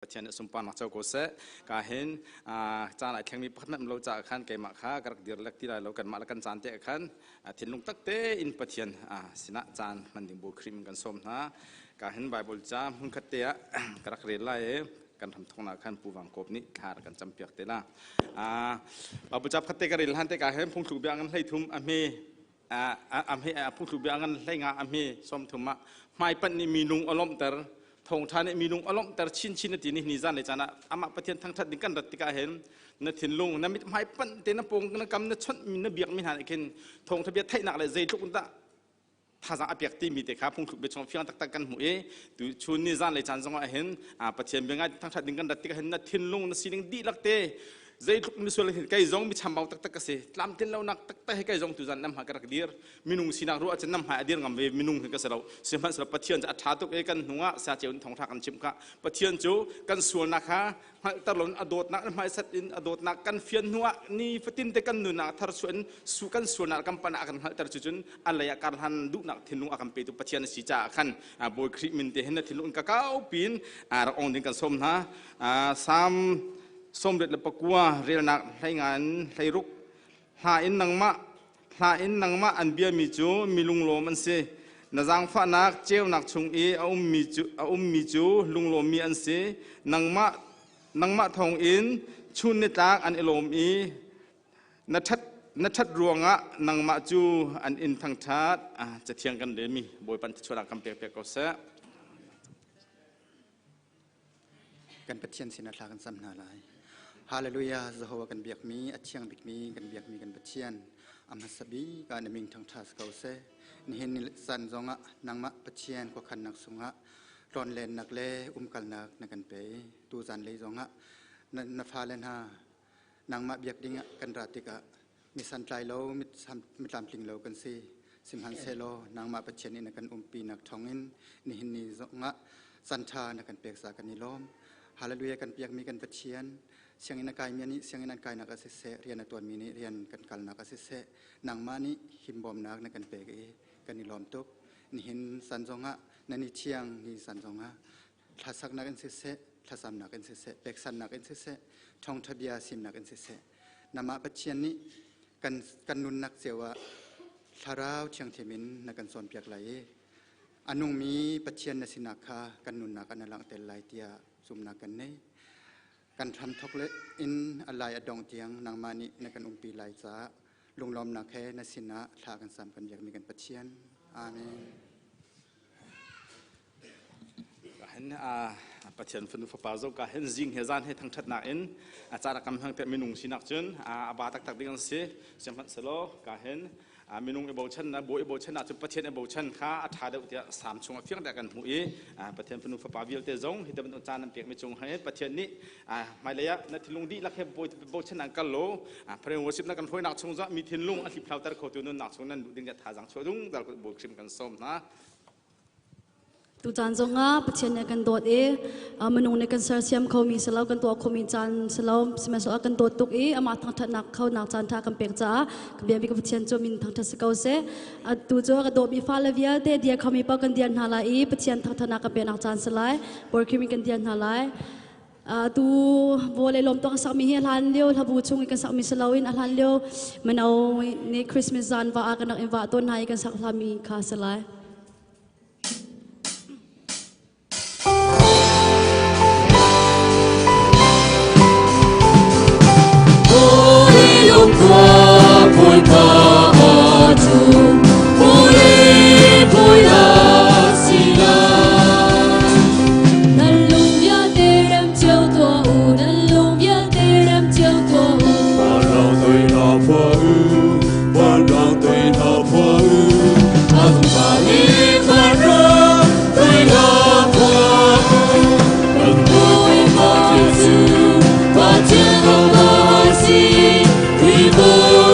ประเทศสมปานมาเจ้าโกเสกาเห็นจานไหลแข่งมีพัฒนาเราจากขันเกมาค้ากระเดียร์เล็กที่ไรเรากันมาแล้วกันจานเตะขันทินลุงตักเตอินประเทศสินะจานมันถึงบุครีมกันสมนะกาเห็นไบเบิลจ้ามึงคัดเตะกระเรียนไล่กันทำทงนาขันปูวังกบนี้ขาดกันจำเปียกเตละไบเบิลจ้าคัดเตะกระเรียนหันเตะกาเห็นพงถูกเบียงกันให้ทุ่มอเมพงถูกเบียงกันให้งาอเมสมทุ่มไม่เป็นนี่มีลุงอารมณ์แต่ทงท่านมีลุงอารมณ์แต่ชินตีนี่นิจานเลยจ้านะอามาประเทศทั้งทัดดิ้งกันรัติกาเห็นนั่นถิ่นลุงนั่นมิตรไม่เป็นเตนปงนั่นกำนั่นชนมีนั่นเบียกมีหานเข็นทงทะเบียนไทยนักเลยใจทุกคนตาภาษาอเปียกตีมีแต่ครับพงถูกเบียชงเฟียงตักกันหัวดูชุนนิจานเลยจ้าจังว่าเห็นประเทศเบียงทั้งทัดดิ้งกันรัติกาเห็นนั่นถิ่นลุงนั่นสิ่งดีลักเตใจทุกมิส่วนเห็นไก่จงมีชามเบาตักกันเสียลำถิ่นเรานักตักให้ไก่จงตุจันน้ำหากระเดียร์มินุงสินักรู้อาจจะน้ำหาเดียร์งำเวมินุงเห็นกันเสียเราเสียมันสำหรับประเทศจะอัฐาตุกกันหัวเสียเจ้าทองทักกันชิมกะประเทศจูกันส่วนนะคะตลอดอดดนักไม่สัตอินอดดนักกันเฟียนหัวนี่ฟตินเตกันนุนักทารส่วนสุกันส่วนนักกันปนักกันตรจุนอะไรการหันดุนักถิ่นลุงอากันไปตุประเทศสิจ่าขันบอยคริมินเตเห็นถิ่นลุงกะเก้าปีนเราองค์ถึงกันสมนะซ้ำสมเด็จปกัวเรียนนักให้งานให้รุกหาอินนังมะอันเบียมีจูมีลุงโลมันเสนจังฟ้านักเจ้านักชงเอามีจูลุงโลมีอันเสนังมะทองอินชุนนิตากอันเอโลมีนัทัดรวงะนังมะจูอันอินทางทัดจะเทียงกันเดมีบอยปันชวดคำเปียกก็เสกันปัจเจียนสินาทากันซ้ำนาลายฮาเลลูยาจะหัวกันเบียกมีอัจเชียงบิกมีกันเบียกมีกันปัจเจียนอามัสบีการมิงทางทัสเกาเซนี่เห็นสันจงะนางมะปัจเจียนก็ขันนักสุงะรอนเลนนักเล่กัลนักนักกันเปยตูจันเลยจงะนับฟาเลนฮานางมะเบียกดิ้งกันราติกะมีสันไตรโลมิตามลิงโลกันซีสิมหันเซโลนางมะปัจเจียนนี่นักกันปีนักทองอินนี่เห็นนี่จงะสันทานักกันเปียกสากันนิลมฮาเลลูยากันเปียกมีกันปัจเจียนเสียงอินกายมีนี้เสียงอินกายนักเสเรียนตัวมีนี้เรียนกันกัลนักเสนางมานี้หิมบอมนักนักกันเปกกันนิลอมตุกนี่เห็นสันจงะนันนี่เชียงนี่สันจงะทัศนักกันเสทัศนักกันเสเปกสันนักกันเสทองทบียสิมนักกันเสนามาปัจเจียนนี้กันนุนนักเสียวะทาราวเชียงเทมินนักกันสอนเปียกไหลอนุมีปัจเจียนนสินักขากันนุนนักกันลังเตลไหลเตียสุมนักกันเนกันทำทกเลอินอะไรอดองเตียงนางมานิในกันปีไหลจ้าลงลมนักแค่นสินะทากันสามกันอยากมีกันปัจเจียนอาเมนเห็นปัจเจียนฝนฟ้าปาโซก็เห็นจิงเฮซานให้ทั้งชัดนักอินอาจารย์กำลังแต่มินุงสินักจนบาตักตักดิ้งเสียเสียงพันสโลก็เห็นมินุงเอโบชันนะโบเอโบชันอาจจะประเทศเอโบชันข้าอัฐาเดียวที่สามช่วงเที่ยงแต่กันหูประเทศฝนฟ้าปาวิลเตจงที่จะเป็นจานน้ำเปียกไม่จงให้ประเทศนี้ไม่เลยะนัทลุงดีลักเฮโบชันนักกันโลพระองค์สิบนักกันพอยนักชงจะมีทินลุงอธิพลาวตะโคตุนนักชงนั้นดูดึงจะท่าจังช่วยดุงแต่ก็บุกชิมกันส้มนะตุจานจงอาประเทศในกันตัวมนุษย์ในกันเสียมเขามีสลาวกันตัวเขามีจานสลาวสมัยสลาวกันตัวตุกอามาทางทัดนักเขานักจานท่ากันเปียกจ้ากับเบียมีกับประเทศจมินทางทัศเกาเสตุจกันตัวมีฟ้าเลวียเตเดียเขามีปากันเดียนฮาลายประเทศทางทัดนักกันเปียนักจานสลายบริคิมีกันเดียนฮาลายตูโวเลลมตัวสักมีเฮลันเลี้ยวทับูชงกันสักมีสลาวินอันเลี้ยวมันเอาในคริสต์มาสจานว่ากันนักอินว่าต้นไห้กันสักทามีคาสลายPoi tu, poi asila. Nallumbia terem chiêu tua u, nallumbia terem chiêu tua u. Ban rong tui na phua u, ban rong tui na phua u. Ban bali ban rong tui na phua u. Ban bui ma Jesu, ba Jesu ba si, we go.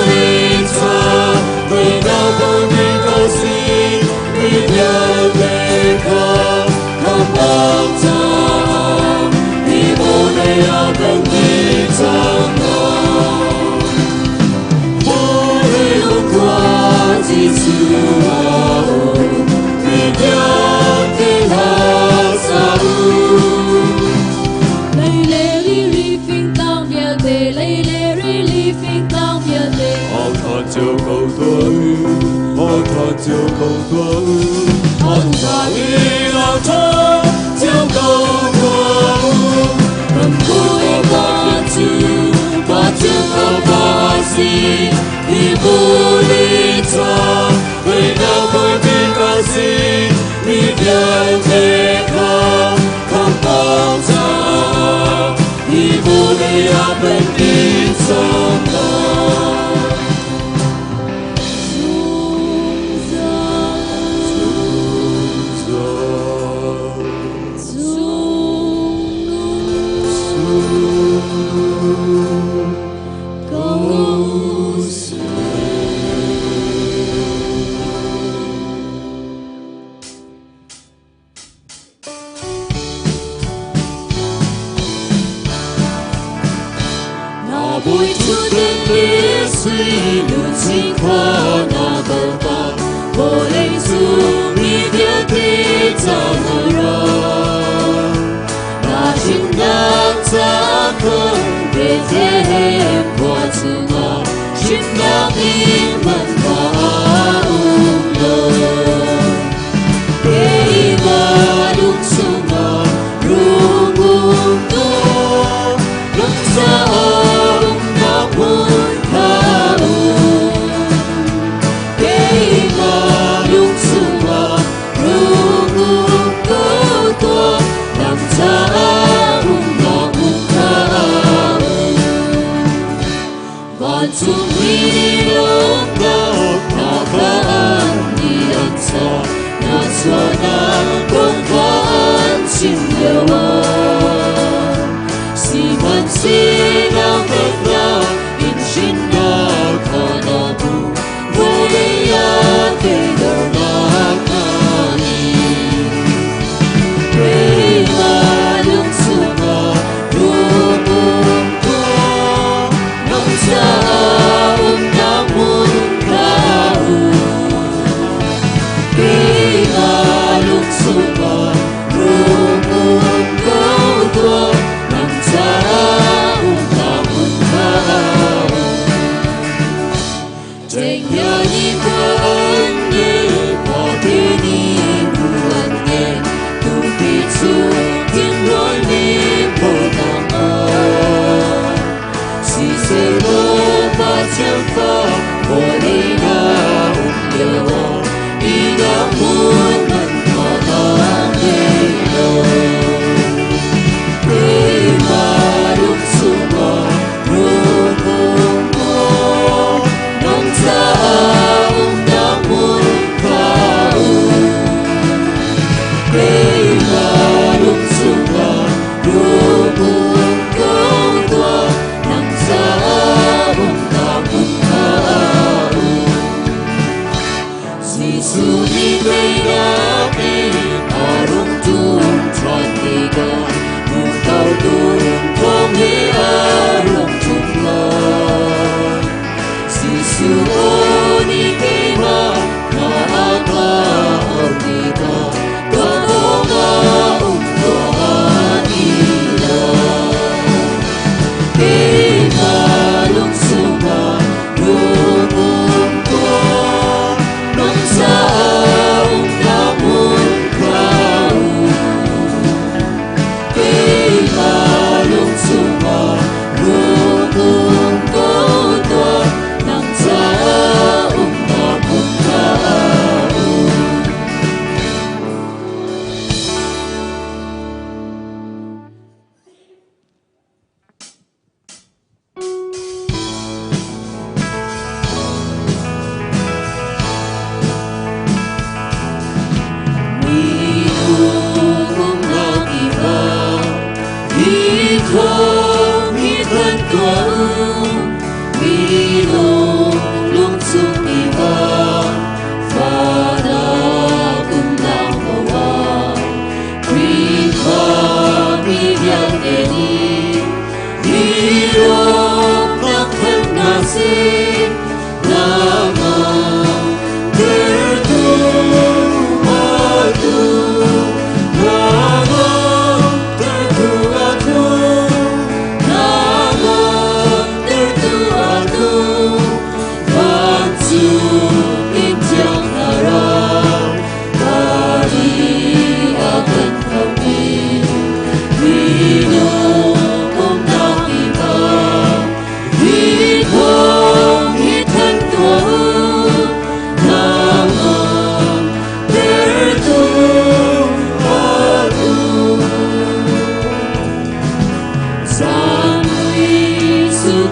Hãy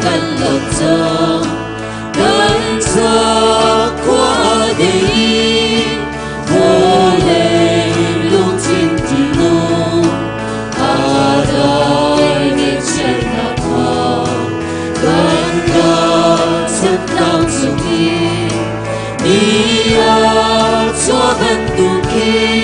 กันหลับจางกันจากความดีโหเลยลูกทิ้งที่น้องอาได้ในเช่นนั้นกันกันฉันตั้งสุขีนี่อาจจะเป็นตุกี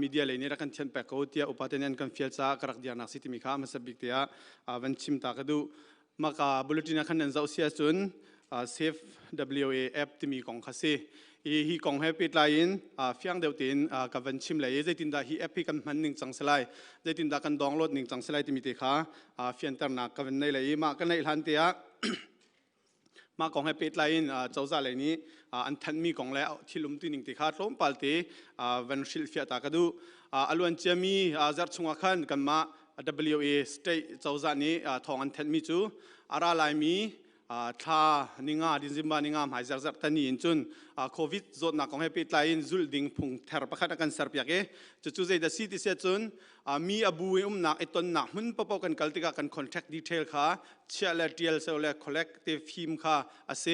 มีเดียเลยนี่รักันเทียนแปกเขาเตียอุปทานกันเฟียลซ่ากระดิยานักสิทธิมิข้ามาสบิกเตียวันชิมตากระดูมากาบุลตินักขันนันเจ้าเสียจนเซฟ WA แอปที่มีของคาเซ่ฮีของแฮปปี้ไลน์ฟียงเดียวตินกับวันชิมเลยจะตินดาฮีแอปกันมันหนึ่งจังสลายจะตินดากันดองโหลดหนึ่งจังสลายที่มีเตค่ะฟียงเตอร์นักกับวันในเลยมากันในทันเตียมาของให้เป็ดไลน์เจ้าจ่าเลยนี้อันทันมีของแล้วที่ลุมตีหนึ่งติขาดล้มปัลตีวันศิลฟิอาตากระดูอลวนเจมีจัดชงขันกันมา WA state เจ้าจ่านี้ทองอันทันมีจูอาราไลมีท่านิงาดินซิมบานิงามหายจัดตันนี้จุนโควิดจดนักของให้เป็ดไลน์จุลดิ่งพุงเทอร์ประคัดกันเสิร์ฟยาเกจู่ๆใจเดซีที่เสียจุนมีอบูยนักไอตอนนักมันปะปกันกัลติกากันคอนแทคดีเทลค่ะเชื่อและดีเอลเซลและคอลเลกทีฟทีมค่ะอาเซ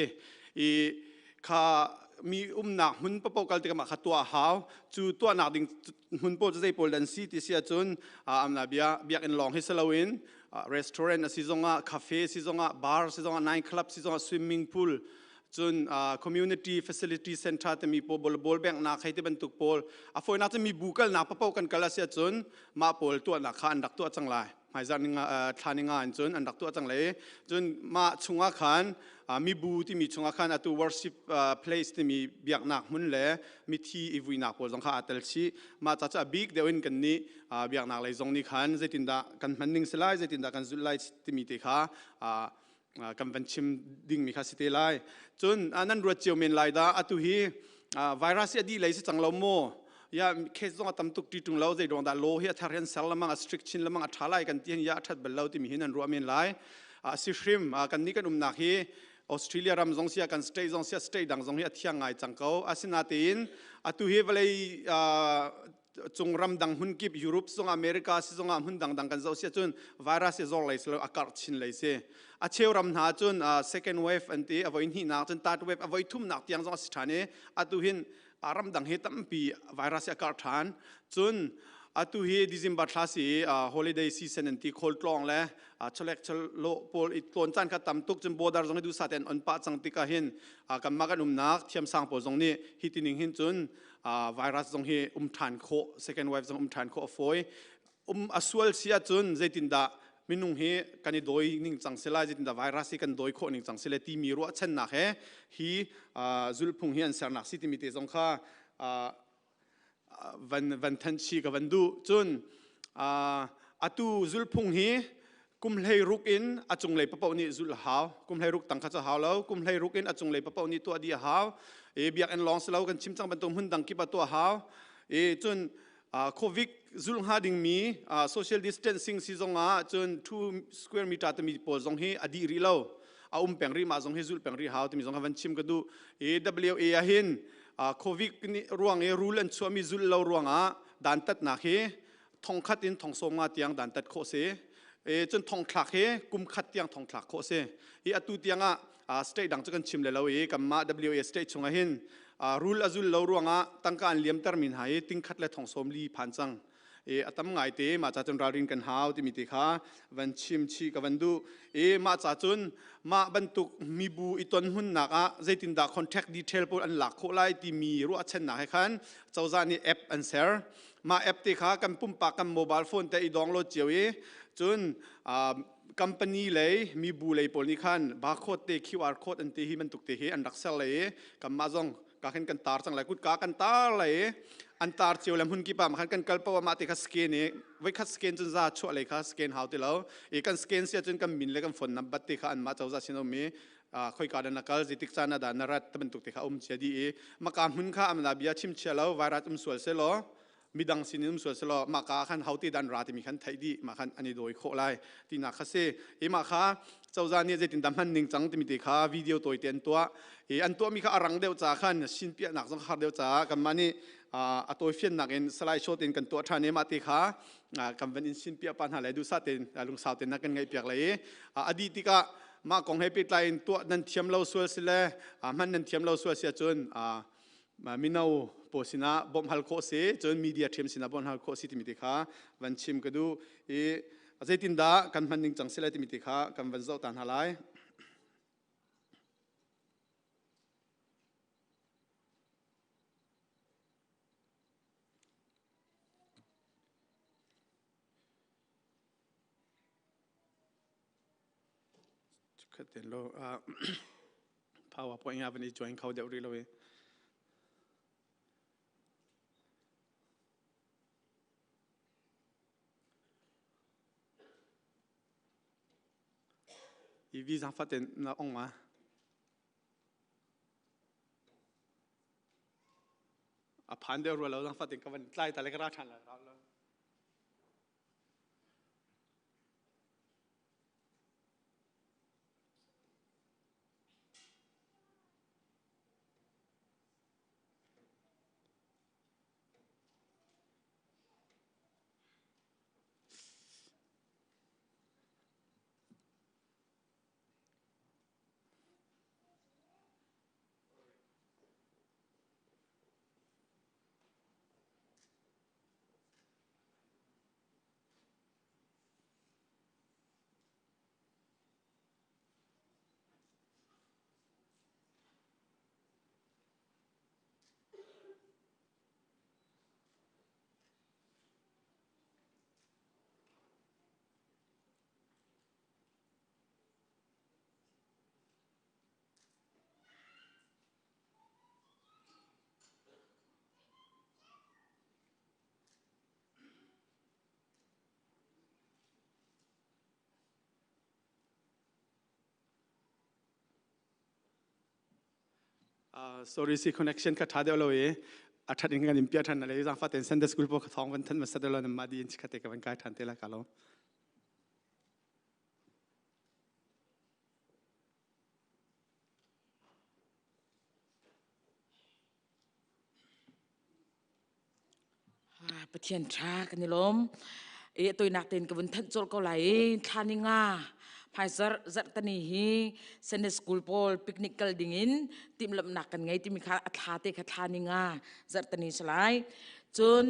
ค่ะมีนักมันปะปกันติกามาขัดตัวหาวจู่ตัวนักดิ่งมันปะจะใจโพลันซีที่เสียจุนอันนั้นเบียกันลองให้สลาวินร้านอาหารซีซองคาเฟ่ซีซองบาร์ซีซองไนท์คลับซีซองสวิมมิ่งพูลจนcommunity facility center ที่มีบอลแบงนักให้ที่บรรทุกบอลฝอยนักจะมีบุกลนักปะปกันกัลเสียจนมาบอลตัวนักขันดักตัวจังไรหมายจากทานิงานจนอันดักตัวจังไรจนมาชงอาขันมีบูที่มีชงอาขันตัว worship place ที่มีเบียกนักมุนเล่มีที่อีวีนักบอลจังข้าอัตเลชีมาจากจะบิ๊กเดวินกันนี้เบียกนักเลยตรงนี้ขันจะตินดากันมันนิ่งสลายจะตินดากันจุดไลท์ที่มีที่ขากันวันชิมดิ่งมีคาสิเตไลจนอันนั้นรัวเจียวเมนไลด้าอัตุฮีไวรัสดีเลยสิจังเราโมยาเคสต้องทำตุกตีตุงเราใจดวงดาโลเฮียทาร์เรนเซลละมังสตริกชินละมังอัฐาไลกันที่ยาทัดเบลเราที่มีหินันรัวเมนไลสิฟริมกันนี้กันนักฮีออสเตรเลียรำจงเสียกันสเตย์จงเสียสเตย์ดังจงเฮียเที่ยงไงจังเขาอาศินาตีนอัตุฮีเวลัยจงรำดังหุ่นกิบยุโรปจงอเมริกาสิจงหุ่นดังกันเจ้าเสียจนไวรัสจะจงเลยสโลอากาศชินเลยเสียอาเชียวรำหาจนsecond wave อันที่อวัยนี้นักจน third wave อวัยทุ่มนักที่ยังจงสถานีอัตุหินรำดังเหตุตั้มปีไวรัสอากาศฐานจนอัตุฮีดิซิมบัตลาสี holiday season อันที่โคลด์ลองและชเล็กชโลโพลอีตอนจันทร์ก็ตั้มตุกจนบอดาร์จงให้ดูสัตว์อันป้าจังติกาหินกันมากันนักเทียมสังโพจงนี้ฮิตินิงหินจนไวรัสจงให้ทานโค second wave จงทานโคฟอยอสวลเสียจนใจตินดามินุงเฮกันโดยนิ่งจังเสลายจิตดาไวรัสกันโดยโคนิ่งจังเสลตีมีรัวเช่นนักฮีจุลพุงเฮียนเสนักสิที่มีเตจงข้าวันทันชีกับวันดูจนอตูจุลพุงเฮกุมเลยรุกอินอจงเลยปะปนี่จุลหาวกุมเลยรุกตั้งข้าจะหาวแล้วกุมเลยรุกอินอจงเลยปะปนี่ตัวดีหาวเบียกันลองเสลากันชิมจังบรรทุมหุ่นดังกิบตัวหาวจนโควิดจุลหาดิ่งมี social distancing ซีซงจน2 square meter ที่มีปอลจงให้อดีรีเลวแปงรีมาจงให้จุลแปงรีหาวที่มีจงวันชิมกันดูWA หินโควิดนี่ร่วงรูลอันชัวมีจุลเราร่วงดันตัดนักทองขัดอินทองสมตียงดันตัดโคเสจนทองคลักกุมขัดตียงทองคลักโคเสอตุตียงstate ดังจักันชิมเลยเรากับมา WA state ชงหินรูลอจุลเราร่วงตั้งการเลี้ยมตรมินหายติ้งขัดและทองสมลีพันจังอัตมไงเตมาจากจนรารินกันหาวที่มีติขาวันชิมชีกับวันดูมาจากจนมาบรรทุกมีบูอีตนหุ่นหนักใจตินดาคอนแทคดีเทลปุ่นอันหลักโคไลที่มีรู้เช่นหนักให้ขันเจ้าจานี่แอปอันเซอร์มาแอปติขากันปุ่มปากกันโมบายโฟนแต่อีดองโหลดเจียวจนคัมปานีเลยมีบูเลยปุ่นนี่ขันบาร์โค้ดเตะ QR โค้ดอันที่มันตุกเตะอันดักเซลเลยกับมาจงการเห็นกันตาร์จังไรกุดกากันตาเลยอันตาร์เจียวแล้วหุ่นกีบมาขันกันกัลปว่ามาติคัสเกนเนี่ยไว้คัสเกนจนจะช่วยเลยคัสเกนหาวติแล้วกันสเกนเสียจนกันมินเลยกันฝนนับบัตติขาอันมาเจ้าจะชิโนมีค่อยการนักการจิติกษานาดานรัฐตะเป็นตุกติขาเชียดีมาการหุ่นข้ามันนาบีชิมเชลแล้วไวรัสสวยเสลอมีดังสินิมสวยเสลอมาการขันหาวติดันรัฐมีขันไทยดีมาขันอันนี้โดยโคไลที่นักเสมาข้าเจ้าจานเนี่ยจะติดตามมันนิ่งจังที่มีติขาวิดีโอตัวเตียนตัวอันตัวมีข้าอรังเดียวจ้าขันสินเปียนักสังขารเดียวจ้ากันมานี่ตัวเฟียนนักเอ็นสไลด์โชว์เต็นกันตัวท่านเนี่ยมาติขากันเป็นสินเปียปัญหาอะไรดูซาเต็นลุงสาวเต็นนักกันไงเปียกเลยอดีตที่ก็มาของให้ปิดไลน์ตัวนั้นเทียมเราสวยสิเลยมันนั้นเทียมเราสวยเสียจนมินาโปสินะบอมฮัลโคเซจนมีเดียเทียมสินะบอมฮัลโคสิที่มีติขาวันชิมก็ดูใจตินดากันมันนิ่งจังสิเลยที่มีติขากันวันเจ้าตันหาไล ขัดเต็นโลภาวะพออย่างวันนี้จอยเขาเดี๋ยวรีเลยอีวีสังฟัดเต็นน่าอ่งมาผ่านเดี๋ยวรัวเราสังฟัดเต็นกับวันไล่แต่เล็กราชันเลยsorry si connection ขัดท้าเดี๋ยวเลยอัฐดินกันอิมพิจารณาเลยสังฟัดเต็นเซนเดอร์สกูลพวกท้องวันทันมาสัตว์เราเนี่ยมาดีนชิคเตกับวันกายทันเตละกันแล้วประเทศชากันนี่ล้มตัวนักเต้นกับวันทันโจลก็ไหลทานิงาภายจัดตันนี้เซนสกูลพอลปิกนิกเกลดิ่งินทีมลำนักกันไงที่มีค่าอัฐาเตะทานิงาจัดตันนี้สลายจน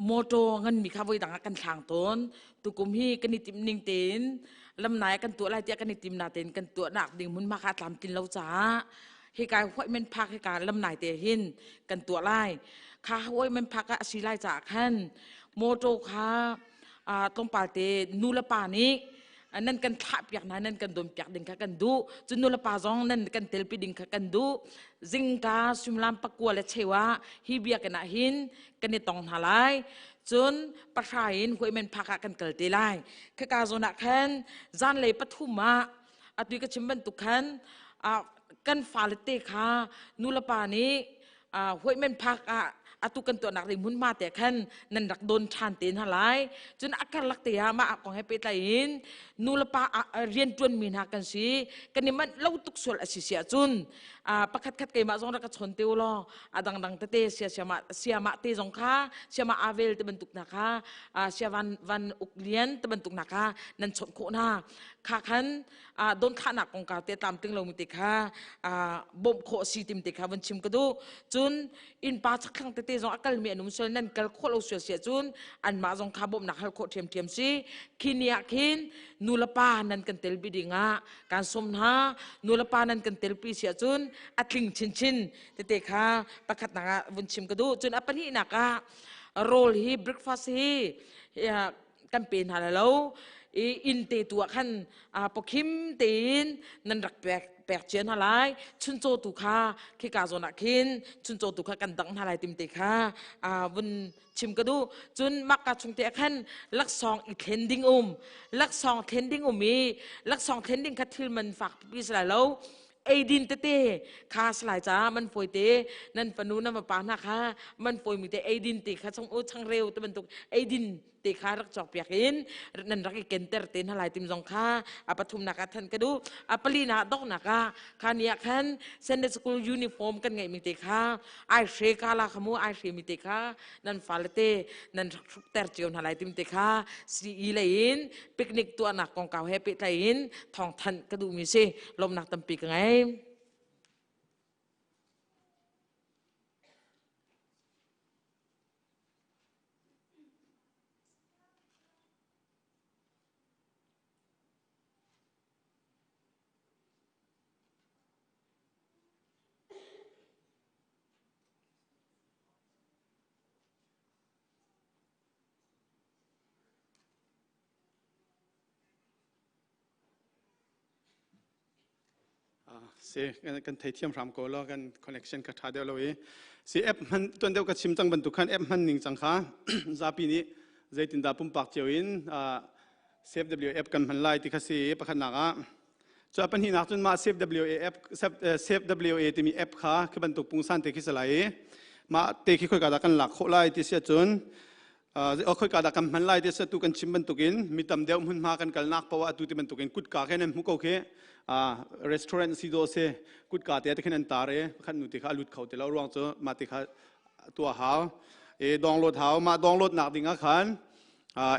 โมโตเงินมีค่าไว้ต่างกันทางต้นตุกุมฮีกันนิติมนิงเต้นลำนายกันตัวอะไรเจ้ากันนิติมนาเต้นกันตัวนักดิ่งมุนมาคาตามกินเล้าจ้าให้การห้อยมันพักให้การลำนายเตหินกันตัวไล่ข้าห้อยมันพักก็สีไล่จากขันโมโตข้าต้องปาเตนูละปานี้นั่นกันทับอย่างนั้นนั่นกันโดนจักดึงกันดูจนนูละปาซองนั่นกันเตลปีดึงกันดูจิงกาสุมลามปักกัวและเชวะฮิเบียกันหินกันในตองหาไลจนประชาหินห้อยมันพักกันเกิดตีไล่คือการโซนักขันจานเลยปฐุมะอัตุยกชิมบันตุขันกันฟาลเตค่ะนูละปานี้ห้วยมันพักตุกันตัวนักเรียนมุนมาแต่ขันนันรักโดนชานเตียนหลายจนอาการลักเตียมาของให้ไปไต่หินนูละปาเรียนจวนมีนากันสิกันนี่มันเล่าตุกส่วนสิเสียจุนประคัดคัดเกมาจงรักชนเตียวลอดังเตเสียมาเตจงค่าเสียมาอาเวลเตบรรทุกนะคะเสียวันอุกเลียนเตบรรทุกนะคะนันชนโคนาข้าขันโดนข้าหนักของกาเตตามตึงลงมิติค่ะบ่มโคสีติมติค่ะวันชิมกระดูจุนอินปาสักครั้งเตจงอักลเมียนุ่มเซลนั่นกัลโคเราเสียจุนอันมาจงข้าบ่มหนักฮัลโคเทียมสิขินยาขินนูละปานั่นกันเตลบิดิงะการสมนานูละปานั่นกันเตลปีเสียจุนอัดลิงชินเตค่ะประคัดนักวันชิมกระดูจุนอัปนี้นักโรลฮีบริกฟาสฮีกันเป็นหาแล้วอินเตตัวขันปกิมเตนนันรักแปลกเจียนหลายชุนโจตุค่ะขี้กาโซนักขินชุนโจตุค่ะกันดังหลายติมเตค่ะวันชิมกระดูจุนมักกะชงเตะขันลักซองอีเทนดิ้งลักซองเทนดิ้งมีลักซองเทนดิ้งคัดทิลมันฝากพิสลายแล้วไอดินเตคาสลายจ้ามันฝอยเตนั่นปนูนั่นมาปานะคะมันฝอยมีแต่ไอดินเตค่ะช่างโอ้ช่างเร็วแต่มันตกไอดินเตคารักจอกเปียกินนั่นรักเกนเตอร์เตนหลายติมจงค่ะปฐุมนักทันกระดูปลีนาดอกนักคาเนียขันเซนเดสกูลยูนิฟอร์มกันไงมีเตค่ะไอเชกาลาขมูไอเชมีเตค่ะนั่นฟาเลเตนั่นทุกเตอร์เจียวหลายติมเตค่ะสีเลยนปิกนิกตัวนักกองเก่าแฮปปี้เลยนทองทันกระดูมีสิลมนักตั้มปีกไง เสียกันไทยเทียมรำโกลกันคอนเนคชั่นกับท่าเดียวเลยเสียแอปมันตัวเดียวกับชิมจังบรรทุกขันแอปมันหนึ่งจังค่ะซาปีนี้ใจตินดาปุ่มปากเจียวอินเซฟ WF กันมันไล่ที่เขาเสียประคันหนักจะเป็นหินักจนมาเซฟ WF เซฟ WA ที่มีแอปค่ะคือบรรทุกปุ่งสั้นเตะขี้สไลมาเตะขี้ค่อยกระดากันหลักโคไล่ที่เสียจนเอาค่อยกระดากันมันไล่ที่เสียตุกันชิมบรรทุกินมีตำเดียวมันมากันกันนักเพราะว่าตุที่บรรทุกินกุดกาแค่นั้นมุกโอเครีสอร์ทซีโดเซ่กุดกาเตะที่แค่นั้นตาเร่ขันนุติขาลุดเขาเตะแล้วรวงจะมาติขาตัวหาวดองโหลดหาวมาดองโหลดหนักดิ่งขัน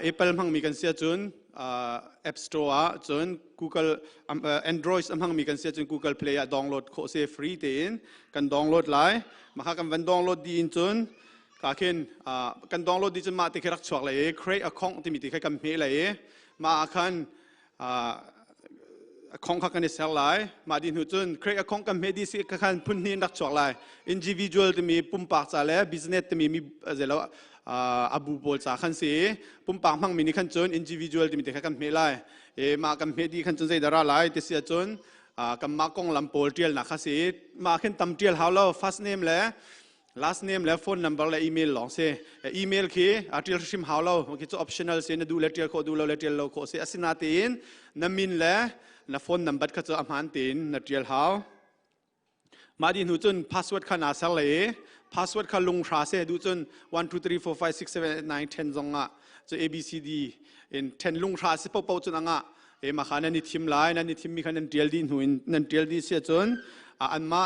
Apple มั่งมีกันเสียจนApp Store จน Google Android มั่งมีกันเสียจน Google Play ดองโหลดโคเซ่ฟรีเตนกันดองโหลดไลน์มาหากันวันดองโหลดดีจนกาเข็นกันดองโหลดดีจนมาติดรักชวกเลย create account ที่มีติดใครกันเมย์เลยมาคันของขักกันเสกไลน์มาดินหุ่นจน create account กันเมย์ดีสิขันพุ่นนี่รักชวกเลย individual ที่มีปุ่มปากจ่าเลย business ที่มีเจแล้วอาบูบอลจากขันเสียปุ่มปากมั่งมีนี่ขันจน individual ที่มีติดใครกันเมย์ไลน์มากันเมย์ดีขันจนใจดาราไลน์ที่เสียจนกันมากงลำโพลเทียลนักขันเสียมาขึ้นตำเทียลเขาแล้ว first name เลยlast name และ phone number และ email หลงเสีย email คือเทียลชิมเขาแล้วมันคือ optional เสียนะดูเลเทียลโคดูเลเทียลโลโคเสียสินาตีนน้ำมินและนะ phone number ก็จะอามันตีนนะเทียลเขามาดินหูจน password ขนาดเสเลย password ขลุงราเสียดูจน1 2 3 4 5 6 7 8 9 10จงอ่ะจะ ABCD in 10ลุงราเสียเป่าจนอ่ะมาขานันนี่ทีมไลน์นันนี่ทีมมีขันนันเทียลดินหูนันเทียลดิเสียจนอันมา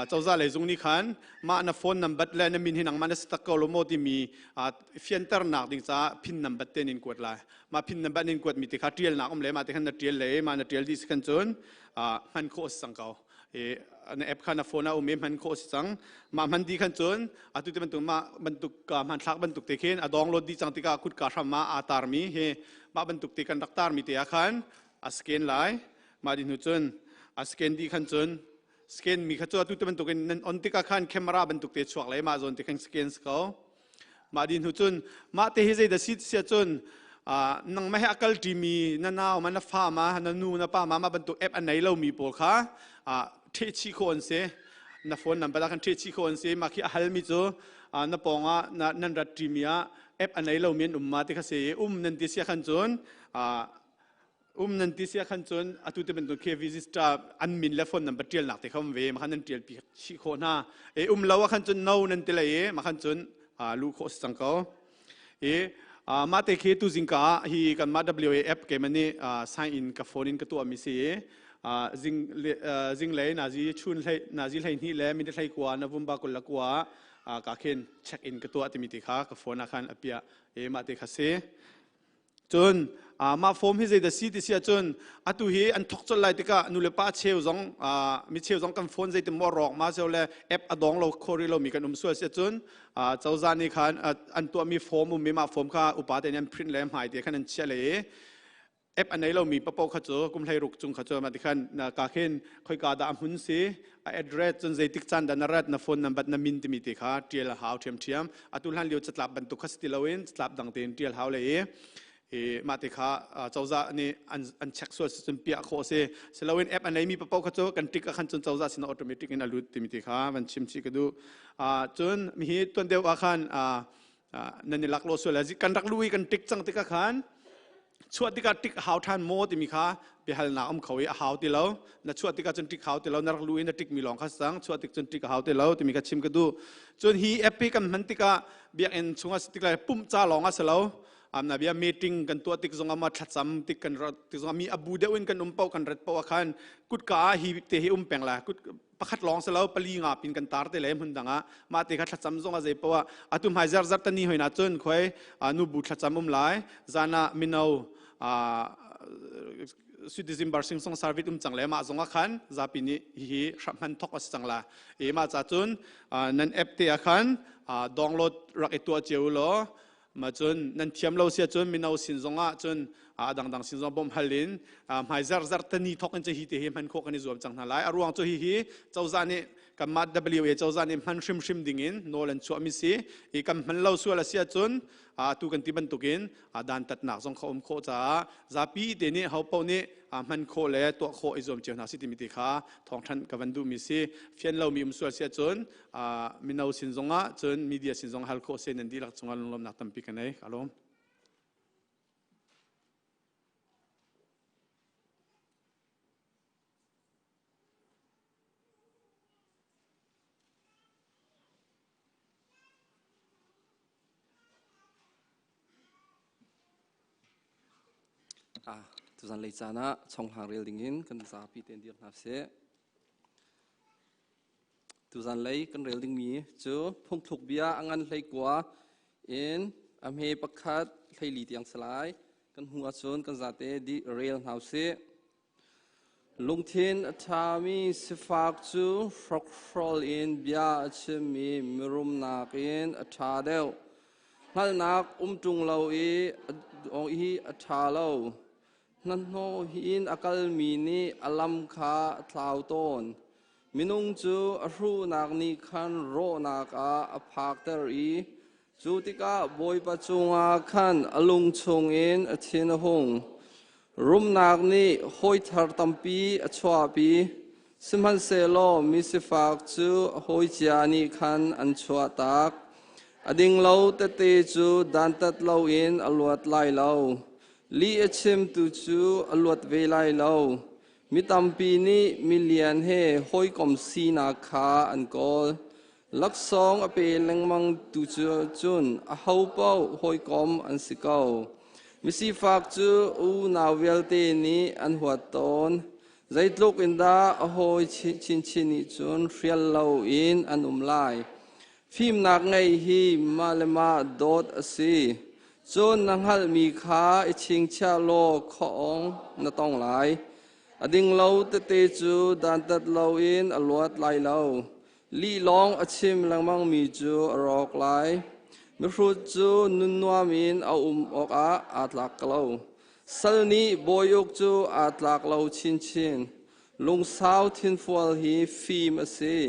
เจ้าจ่าเลยจงนี่ขันมาอันโฟนนัมเบอร์และนั่นมินหินังมันสตักเอาลมอที่มีฟินเตอร์นักดิ่งจ้าพินนัมเบอร์เต็นินกวดเลยมาพินนัมเบอร์นินกวดมีติขาเทียลนักเลยมาติขันนัดเทียลเลยมานัดเทียลดิสกันจนมันโคสสังเกาในแอปขันโฟนเอาเมมันโคสสังมามันดีขันจนตุที่บรรทุกมาบรรทุกมันทักบรรทุกเตคินดองโหลดดีจังติกาคุดกาทำมาอาตาร์มีเฮมาบรรทุกติกันดักตาร์มีเตียขันสแกนไลน์มาดินหุจนสแกนดีขันจนสแกนมีขจรตุที่บรรทุกนั้นอันที่ก็ขันแคมราบรรทุกเตะชวกเลยมาจนที่ขันสแกนเขามาดินหุจนมาเตะให้ใจเดซิดเสียจนนังไม่ให้อากาศดีมีนั่นน่ามันน่าฟ้ามานั่นนู่นน่าป้ามาบรรทุกแอปอันไหนเรามีปอค่ะเทชิโคนเสียน่าฝนนั่นเป็นการเทชิโคนเสียมาขี้ฮัลมิจูน่าปองนั่นรัดดีมีแอปอันไหนเรามีมาที่เขาเสียนั่นที่เสียขันจนนั่นที่เสียขันจนตุที่เป็นตัวเควิซิสตาอันมินเลฟอนนั่นเป็นเทียลหนักที่เขาเวมาขันนั่นเทียลปีชิโคน่าเราว่าขันจนโน่นั่นที่เลยมาขันจนลูกโคสสังเขามาเตะเคตุจิงกาฮีกันมา WAF เกมันนี่sign in กับ phone in กับตัวมิเสียจิงเลยนาจีชุนเลยนาจีเลยนี่เลยมิได้เลยกว่านาบุมบากุลละกว่ากาเคนเช็คอินกับตัวติมิติค่ะกับ phone อาคารอภิยามาเตะคาเซ่จนมาโฟมให้ใจเดซีที่เสียจนตุฮีอันทกจนไล่ติกานุเลป้าเชลซองมีเชลซองกันโฟนใจติมอรอกมาเชลเลยแอปอดองเราโคริเรามีกันส่วนเสียจนเจ้าจานี่ขันอันตัวมีโฟมมีมาโฟมค่ะอุปาเทนันพริ้นแหลมหายเดียขันนั้นเชลเลยแอปอันไหนเรามีปะปอขจรกุมไทยรุกจุงขจรมาติขันกาเคนค่อยกาดามหุ่นสีaddress จนใจติกจันดันรัตนาโฟนนับบัตรนามินติมิติค่ะเทียลหาวเทียมตุลันเลียวจัดลับบรรทุกขสติลาวินจัดลับดังเตียนเทียลหาวเลยมาติค่ะเจ้าจ่านี่อันเช็คส่วนจนเปียโคเซ่เสลาวินแอปอันไหนมีปะปอกขจรกันติกขันจนเจ้าจ่าสินออโตเมติกin อลุติมิติค่ะวันชิมชิกดูจนมีตัวเดียวอาคารนั่นนี่ลักโลส่วนแล้วกันรักลุยกันติกจังติกขันช่วงที่การติกหาวทันโมติมีค่ะเปียหัลนาเขาหาวติแล้วนั่นช่วงที่การจนติกหาวติแล้วนักลุยนั่นติกมีหลงข้าสังช่วงที่จนติกหาวติแล้วติมีการชิมกันดูจนฮีแอปปี้กันมันติกาเบียงช่วงสติกเลยปุ่มจ้าหลงอ่ะเสแล้วนาเบียมีติ้งกันตัวติกจงอามาทัดซ้ำติกกันติกจงอามีอบูเดวินกันเป่ากันรัดเป่าขันกุดกาฮีเตหิแปลงละกุดประคัดลองเสแล้วปลีงาปินกันตาร์เตเลยมันดังอ่ะมาติกทัดซ้ำจงอาเจ็บว่าตุมหายจัดตันนี่หอยนาจนคอยนูบุทัดซ้ำไหลจานามินเอาสุดที่บาร์ซิงส่งสารวิตุมจังเลยมาจงอาขันจะปีนี้ฮีชับมันทอกจังละมาจัดจนนั่นแอปเตียขันดองโหลดรักตัวเจียวล้อมาจนนั่นเทียมเราเสียจนมีเอาสินจงอาจน ดังสินจอมฮัลลินหมายzarตันีทอกกันจะฮีเตมันโคกันในส่วนจังหลายอารวงจะฮีเจ้าจานี่กับมาWA เจ้าจานี่มันชิมดิ่งโนลันชัวมิซีอีกับมันเล่าส่วนละเสียจนตุกันที่บรรทุกินดันตัดหนักส่งเขาโคจ้าจะปีเดนี่เขาเป้านี่มันโคเล่ตัวโคอิจอมเจ้าหน้าสิทธิมิติขาทองทันกับวันดูมิซีเฟียนเรามีส่วนเสียจนมินเอาสินจงะจนมีเดียสินจงฮัลโคเซนันดีหลักจงะลงลมนักตั้มปีกันเลยอารมณ์ทุกท่านเลยจานะช่องทางเรียลดิ่งอินกันสาปีเต็นเดียร์นับเสทุกท่านเลยกันเรียลดิ่งมีจูพุ่งถูกเบียอังันเลยกว่าอินอเมย์ประคัดเลยลีเตียงสลายกันหัวชนกันจัดดีเรียลนับเสลุงทินทามีสิฟากจูฟรอกฟรอลอินเบียชิมีมิรุมนักอินทาเดลนั่นนักจุงเราอีทาเรานั่นโนหินอากาลมีนีอลัมขาทาวต้นมินุงจูรูนักนิคันโรนักอาภาคเตอรีจูติกาบอยปัจจุงอาคันอลุงชงอินทินหงรุมนักนี้หอยทาร์ตัมปีชวาปีสิมันเซโลมิสิฟากจูหอยจานิคันอันชวตักอดิ่งเราเตเตจูดันตัดเราอินอลวดไลเราลีเอชิมตุจูอลวดเวไลเรามิตัมปีนี้มิเลียนเฮหอยกอมซีนาคาอันกอลลักซองอเปลังมังตุจูจุนอฮาวเป้าหอยกอมอันสิเกามิสิฟากจูอูนาเวลเตนี้อันหัวตอนใจตลุกอินดาหอยชินิจุนเรียลเราอินอันไลฟิมนักไงฮีมาเลมาโดดสีจนนังฮัลมีขาอิชิงชาโลของนาตองไหลอดิ่งเราเตเตจูดันตัดเราอินอลวดไหลเราลีลองอชิมลังมังมีจูรอกไหลมิฟรุจูนุนวามินเอาอกอาตลักเราสัลนีบอยกจูอาตลักเราชินลุงสาวทินฟัวฮีฟิมสี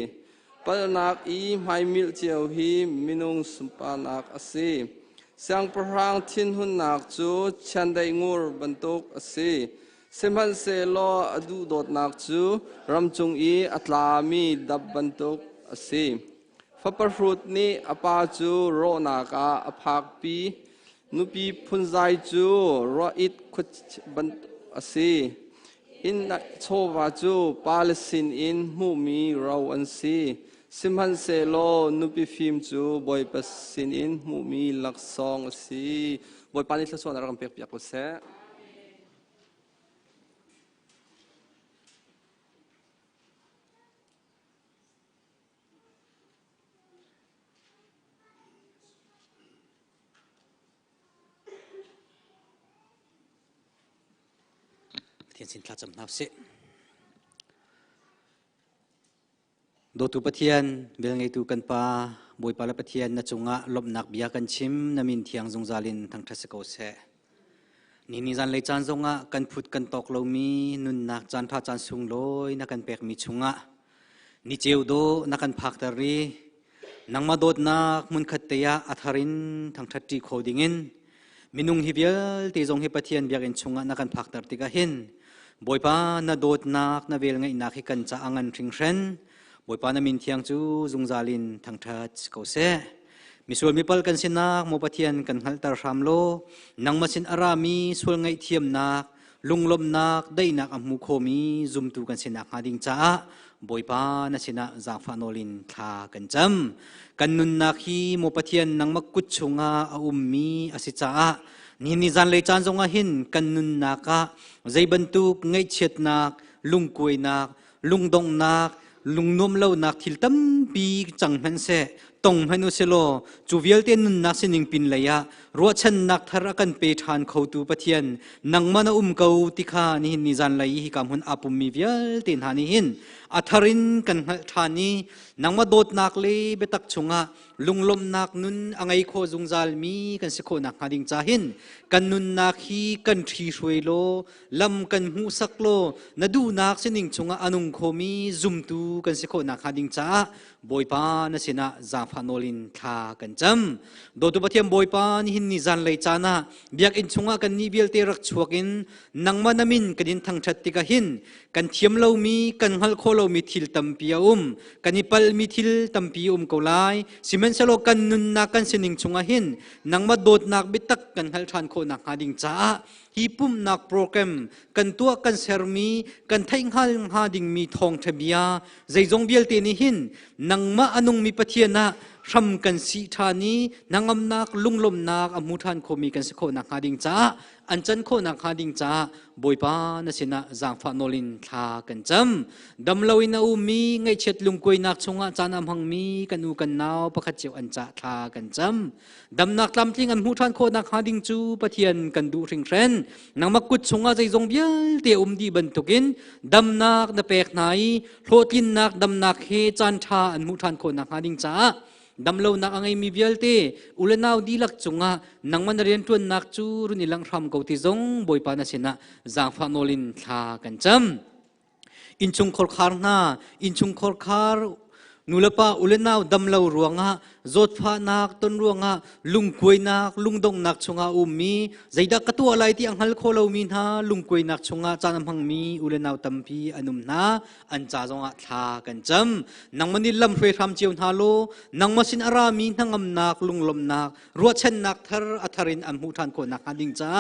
ปัลนักอีไม่มิลเจียวฮีมินุงสุปานักอสีเสียงพรางทินหุนนักจูชันได้งูบรรทุกอสีเซมันเซโลอดูโดดนักจูรำจงอีอัตลามีดับบรรทุกอสีฟัปฟรุตนี้อปาจูโรนักอภาคปีนุปีพุนใจจูรออิดขุดบรรทุกอสีอินโชวาจูปาเลสตินอินมูมีเราอันซีสิมฮันเซโลนุปิฟิมจูบอยปัสสินอินมูมีลักซองสีบอยปานิสส่วนอะไรกันเปียกๆก็เสเทียนสินทราจำนับเสโดตุปะเทียนเบลไงตูกันปาบวยปาลปะเทียนนัจงะลบนักเบียกันชิมนามินเทียงจงซาลินทางทัศกเสนี่จันเลยจานจงะกันพุดกันตอกเรามีนุนนักจานท่าจานสุงลอยนักกันเปกมีชงะนี่เจียวโดนักกันพักตารีนังมาโดดนักมุนขัดเตียอัธรินทางทัดจีโคดิงินมินุงฮิเบียลตีจงฮิปะเทียนเบียกันชงะนักกันพักตาติกาหินบวยปานาโดดนักนาเวลไงนักฮิกันจะอังันริงเซนบอยปานามินเทียงจูจงซาลินทางทัดสกอเซมิส่วนมิพัลกันสินักโมปะเทียนกันหัลตาร์รามโลนังมาสินอารามีส่วนไงเทียมนักลุงลมนักได้นักอัมมุโคมีจุมตูกันสินักหาดิงจ้าบอยปานาสินักจากฟานอลินทากันจำกันนุนนักฮีโมปะเทียนนังมักกุชงาอุมมีอสิจ้านี่จันเลยจานจงหินกันนุนนักใจบรรทุกไงเช็ดนักลุงกุยนักลุงดงนักลุงนมเล่านักทิลตั้มปีจังมันเส ตรงให้นุเสโลจูเวลเตนุนนักสินิงปินเลยะรัวชันนักทารักันเปทานเขาตูปะเทียนนังมันเกาติคานิหินนิจันเลยฮิกำหุนอาปุมมีเวลเตนหานิหินอัทรินกันทานีนังมาโดดนักเลยเบตักชงะลุงลมนักนุนอังไอโคจุงซาลมีกันสิโคนักหาดิงจาหินกันนุนนักฮีกันทีช่วยโลลำกันหูสักโลนดูนักสินิงชงะอนุงโคมีจุมตูกันสิโคนักหาดิงจ้าบอยปานสินะจาฟานอลินทากันจำโดตุปะเทียมบอยปานหินนิจันเลยจานะเบียกอินชงะกันนิเบียลเตรักชวกินนังมานามินกันดินทั้งชัดติกะหินกันเทียมเรามีกันฮัลโคเรามีทิลตัมปีกันนิปัลมีทิลตัมปีกลายสิเมนสโลกันนุนนักกันสินิงชงะหินนังมาโดดนักบิตักกันฮัลทานโคนักหาดิงจ้าฮีปุ่มนักโปรแกรมกันตัวกันเซอร์มีกันไทยฮัลหาดิงมีทองทะเบียใจจงเบียลเตนิหินนังมาอนุงมีปะเทียนะทำกันสีธานีนังอำนักลุงลมนักอมุทันโคมีกันสโคนักหาดิงจ้าอันจันโคนักหาดิงจ้าบอยปานสินะจางฟานอลินทากันจำดำลาวินาอุมีไงเช็ดลุงกวยนักชงอาจานำหังมีกันอูกันนาวประคัดเจียวอันจ้าทากันจำดำนักลำทิ้งอันมุทันโคนักหาดิงจูปะเทียนกันดูริงเรนนังมักกุดชงอาใจจงเบียลเตอุมดีบันทุกินดำนักนเปกไหนโลตินนักดำนักเฮจันทาอันมุทันโคนักหาดิงจ้าดำเลวนักอังไงมีเบียลเตอุเลนาวดีลักจงะนังมันเรียนทวนนักจูรุนิลังรำเกาติจงบอยปานาสินะจางฟานอลินทากันจำอินชุงคอร์คาร์นาอินชุงคอร์คาร์นุลปาอุเลนาวดำเลวรวงะจดฟ้านักต้นรวงะลุงกวยนักลุงดงนักชงะอุมีใจดักกตัวอะไรที่อังฮัลโคลามีนาลุงกวยนักชงะจานำหังมีอุเลนาวตัมพีอนุมนาอันจ่าจงะทากันจำนังมันนิลำเฟรทำเจียวนาโลนังมาสินอารามีนังอำนักลุงลมนักรัวเช่นนักทาร์อัทรินอัมหูทันโคนักอันดิงจ้า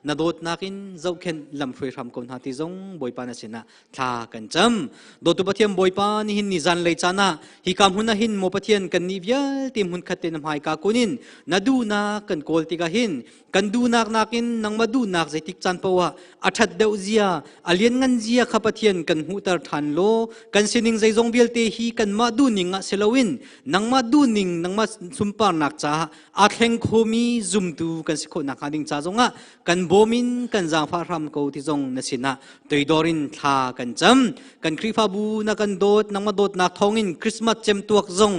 นาโดดนักินเจ้าเข็นลำเฟรทำคนหาติจงบอยปานาสินะทากันจำโดตุปะเทียมบอยปานิหินนิจันเลยจานะฮิกามหุนหินโมปะเทียนกันนิเวียติมหุนขัดเตนหายกากุนินนาดูนักกันโกลติกาหินกันดูนักนักินนังมาดูนักใจติกจันปวะอัฐเดวเจียอเลียนงันเจียขับปะเทียนกันหูตาทันโลกันสินิงใจจงเบียลเตฮีกันมาดูนิงะเซลวินนังมาดูนิงนังมาสุมปานักจ้าอาเฮงโคมีจุมตูกันสิโคนักหาดิงจ้าจงะกันโบมินกันจางฟ้ารำเกาติจงนสินะตัวดอรินทากันจำกันคริฟาบูนักกันโดดนังมาโดดนักทองอินคริสต์มาสเจมตัวจง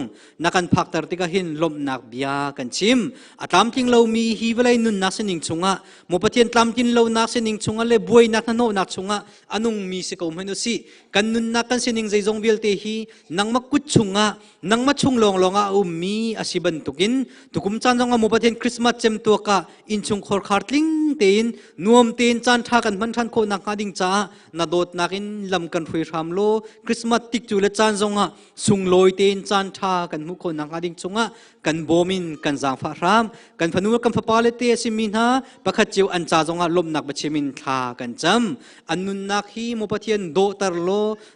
นักกันพักตรติกาหินลมนักเบียกันชิมอัตามทิ้งเรามีฮีเวลัยนุนนักสินิงชงะโมปะเทียนตามทิ้งเรานักสินิงชงะเลบวยนักนโนนักชงะอนุงมีสิกอมให้นุสิกันนุนนักกันสินิงใจจงเบียลเตฮีนังมักกุดชงะนังมัดชงลองอุมมีอาศิบันตุกินตุกุมจันจงะโมปะเทียนคริสต์มาสเจมตัวกะอินชงคอร์คาร์ตลิงเตนนวมเตนจันทากันมันทันโคนักหาดิงจ้านาโดดนักินลำกันฟรีรามโลคริสต์มาสติกจูเลจันจงะสุงลอยเตนจันทากันมุคนนักหาดิงชงะกันโบมินกันจางฟ้ารามกันพนุกันพปาเลเตสิมินฮาประคัดเจียวอันจ่าจงะลมนักบัชมินทากันจำอันนุนนักฮีโมปะเทียนโดตร์โล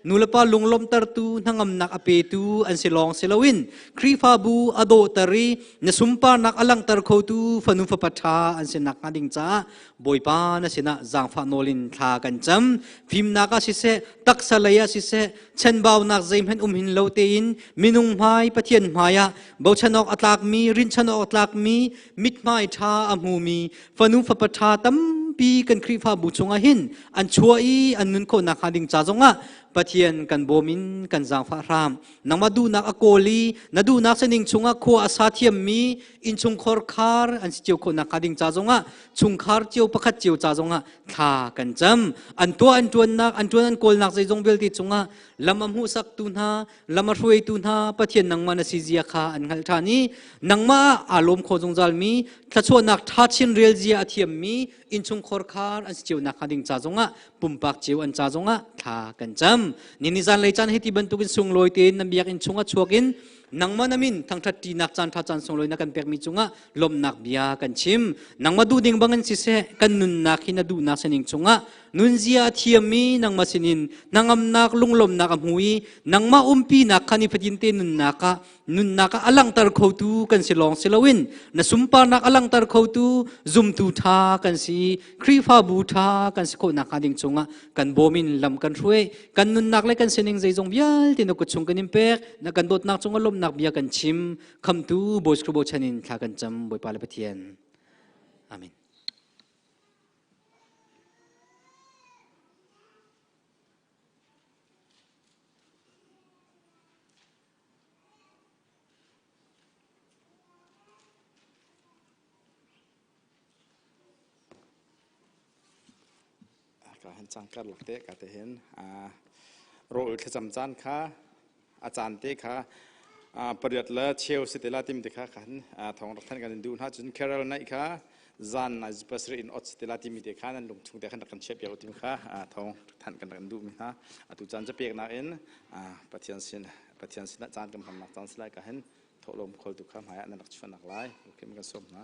นุลปาลุงลมตร์ตูทั้งอำนักอเปตูอันสิลองสิลวินครีฟาบูอโดตรีนสุมปานักอลังตร์โคตูฟนุฟปัทาอันสินักนาดิงจ้าบอยปานสินะจางฟานอลินทากันจำพิมนักสิเสตักสลายสิเสเช่นบ่าวนักใจมันหินโลเตอินมินุงไม้ปะเทียนมายะบ่าวชนกอัตลักมีรินชนกอัตลักมีมิดไม้ทาอมูมีฟนุฟปัทาตัมปีกันครีฟาบุชงหินอันชัวอีอันนุนโคนักหาดิงจ้าจงะปะเทียนกันโบมินกันจางฟ้ารามนังมาดูนักอโกลีนาดูนักเสนิงชงะขัวอาสาเทียมมีอินชงคอร์คาร์อันเจียวโคนักหาดิงจ้าจงะชงคาร์เจียวประคัดเจียวจ้าจงะทากันจำอันตัวนักอันตัวนั้นโกลนักใจจงเบลติจงะลำมหูสักตุนฮาลำมาช่วยตุนฮาปะเทียนนังมานาซิเจียคาอันหัลทานีนังมาอารมณ์โคจงจัลมีถ้าชัวนักทัชินเรียลเจียเทียมมีอินชงคอร์คาร์อันเจียวนักหาดิงจ้าจงะปุ่มปากเจียวอันจ้าจงะทากันจำนิจันเลยจันให้ที่บรรทุกส่งลอยเตนนำเบียกอินชงะชัวกินนังมานามินทั้งทัดตีนักจันทัดจันส่งลอยนักกันเปียกมีชงะลมนักเบียกันชิมนังมาดูดิ่งบังกันสิเสกันนุนนักหินดูนักเสนิงชงะนุนเจียเทียมีนังมาสินินนังอำนักลุงลมนักอมุยนังมาปีนักขันิพจินเตนุนนักอลังตร์เขาตูกันสิลองสิลวินนสุมปานักอลังตร์เขาตูจุมตูทากันสิครีฟาบูทากันสิโคนักหาดิงชงะกันโบมินลำกันช่วยกันนุนนักเลยกันสินิงใจจงเบียลที่นักกุศลกันนิมเปกนักกันโดดนักชงะลม nak bia kan chim Chimtu boys krubo chanin thla kan cham boi pala pathian amenก็เห็นจังกัดหลักเตะก็จะเห็นRualขจำจานค่ะอาจารย์เตะค่ะประเดี๋ยวละเชียวสิเตลาติมเตะค่ะขันทองรักท่านกันดูนะจนแคโรไลน์ค่ะจานนายสเปซรินออสเตลาติมเตะค่ะนั่นลงทุนเตะขันกันเชฟยาวติมค่ะทองท่านกันดูมิฮะตุจานจะเปียกนาเอ็นปฏิญาณสินจานกำลังนักจานสไลก็เห็นทอลมคอลตุคำหายนั่นนักชวนนักไล่โอเคมันก็สมนะ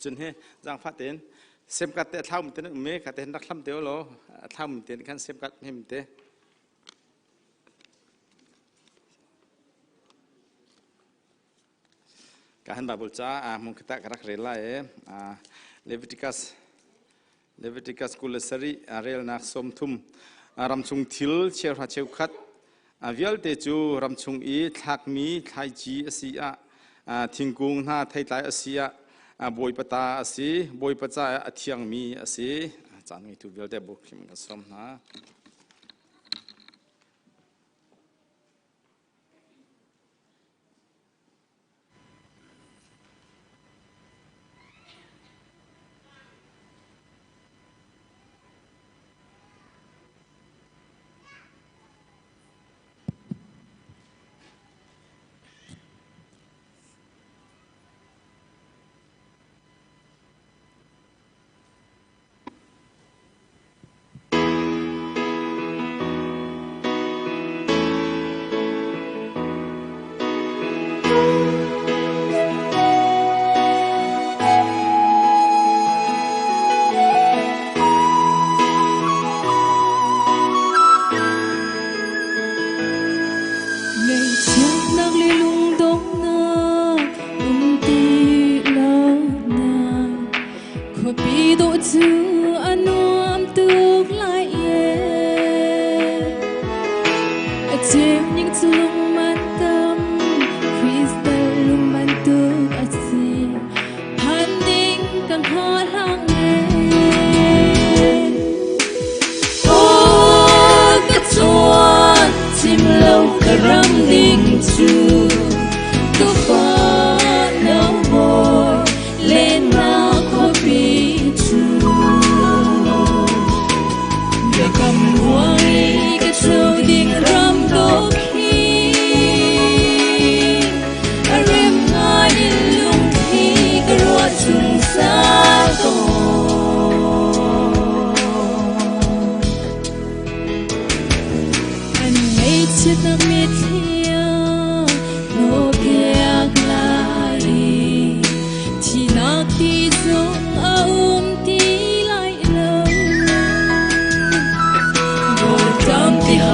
จนเฮจังฟ้าเต็นเซมกัดเตะเท้ามันเต็นเมฆกัดเต็นนักล้ำเตียวโลเท้ามันเต็นขันเซมกัดเฮมเตะการหันบาบุลจ้ามุงคิตะกรักเรลไลเลวิติกัสกุลสรีเรลนักสมทุมรำชุงทิลเชียวราเชียวขัดวิลเตจูรำชุงอีทักมีไทยจีอสีทิงกุงหน้าไทยไตอสีบอยปตาอสีบอยปตาเทียงมีอสีจานนี้ถูกเวลเดบุคิมกันสมนะ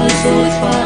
Hãy subscribe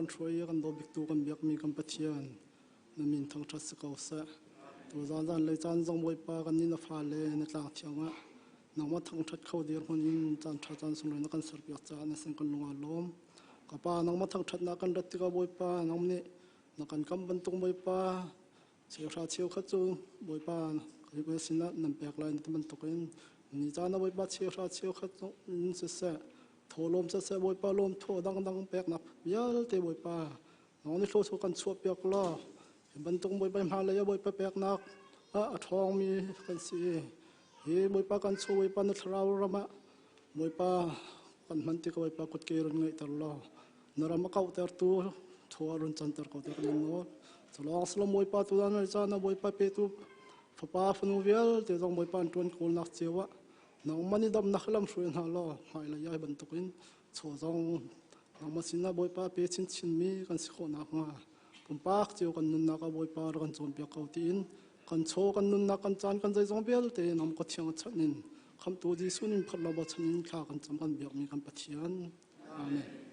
kan throi kan do bik tu kan biak mi kan pathian na min thang tha se ko sa tu zan zan le chan zong boi pa kan ni na pha le na tlang thianga nang ma thang that kho dir hon in chan tha chan sung le na kan sar piak cha na seng kan lunga lom ka pa nang ma thang that na kan rat ti ka boi pa nang ni na kan kam ban tung boi pa chiu tha chiu kha chu boi pa cái bữa xin á nằm bẹt lại tụi mình tục in ni cha nó bôi ba chiêu ra chiêu khát sẽ thổ lom sẽ bôi ba lom thổ đăng đăng bẹt nạp biar te bôi ba nó ni thổ kan suap bẹt lo bên tung bôi ba mà lấy bôi ba bẹt nạp thong mi kan si he bôi ba kan suap bôi ba nó thao rama bôi ba kan man ti ka bôi ba kut ke run ngai tar lo nó rama kau ter tu thua run chan ter kau ter kan no long slom bôi ba tu dan cha na bôi ba pe tu papa funuvial te jong boi pan tuan kul nak chewa nang mani dam naklam hruin ha lo ngai la yai ban tukin cho jong nang masina boi pa pe chin chin mi kan sikho nak nga pumpak cheu kan nun naka boi pa kan chon pia kau tin kan cho kan nun nak kan chan kan jai jong bel te nam ko thiang chanin kham tu ji sunin phatla ba chanin kha kan cham kan biak mi kan pathian amen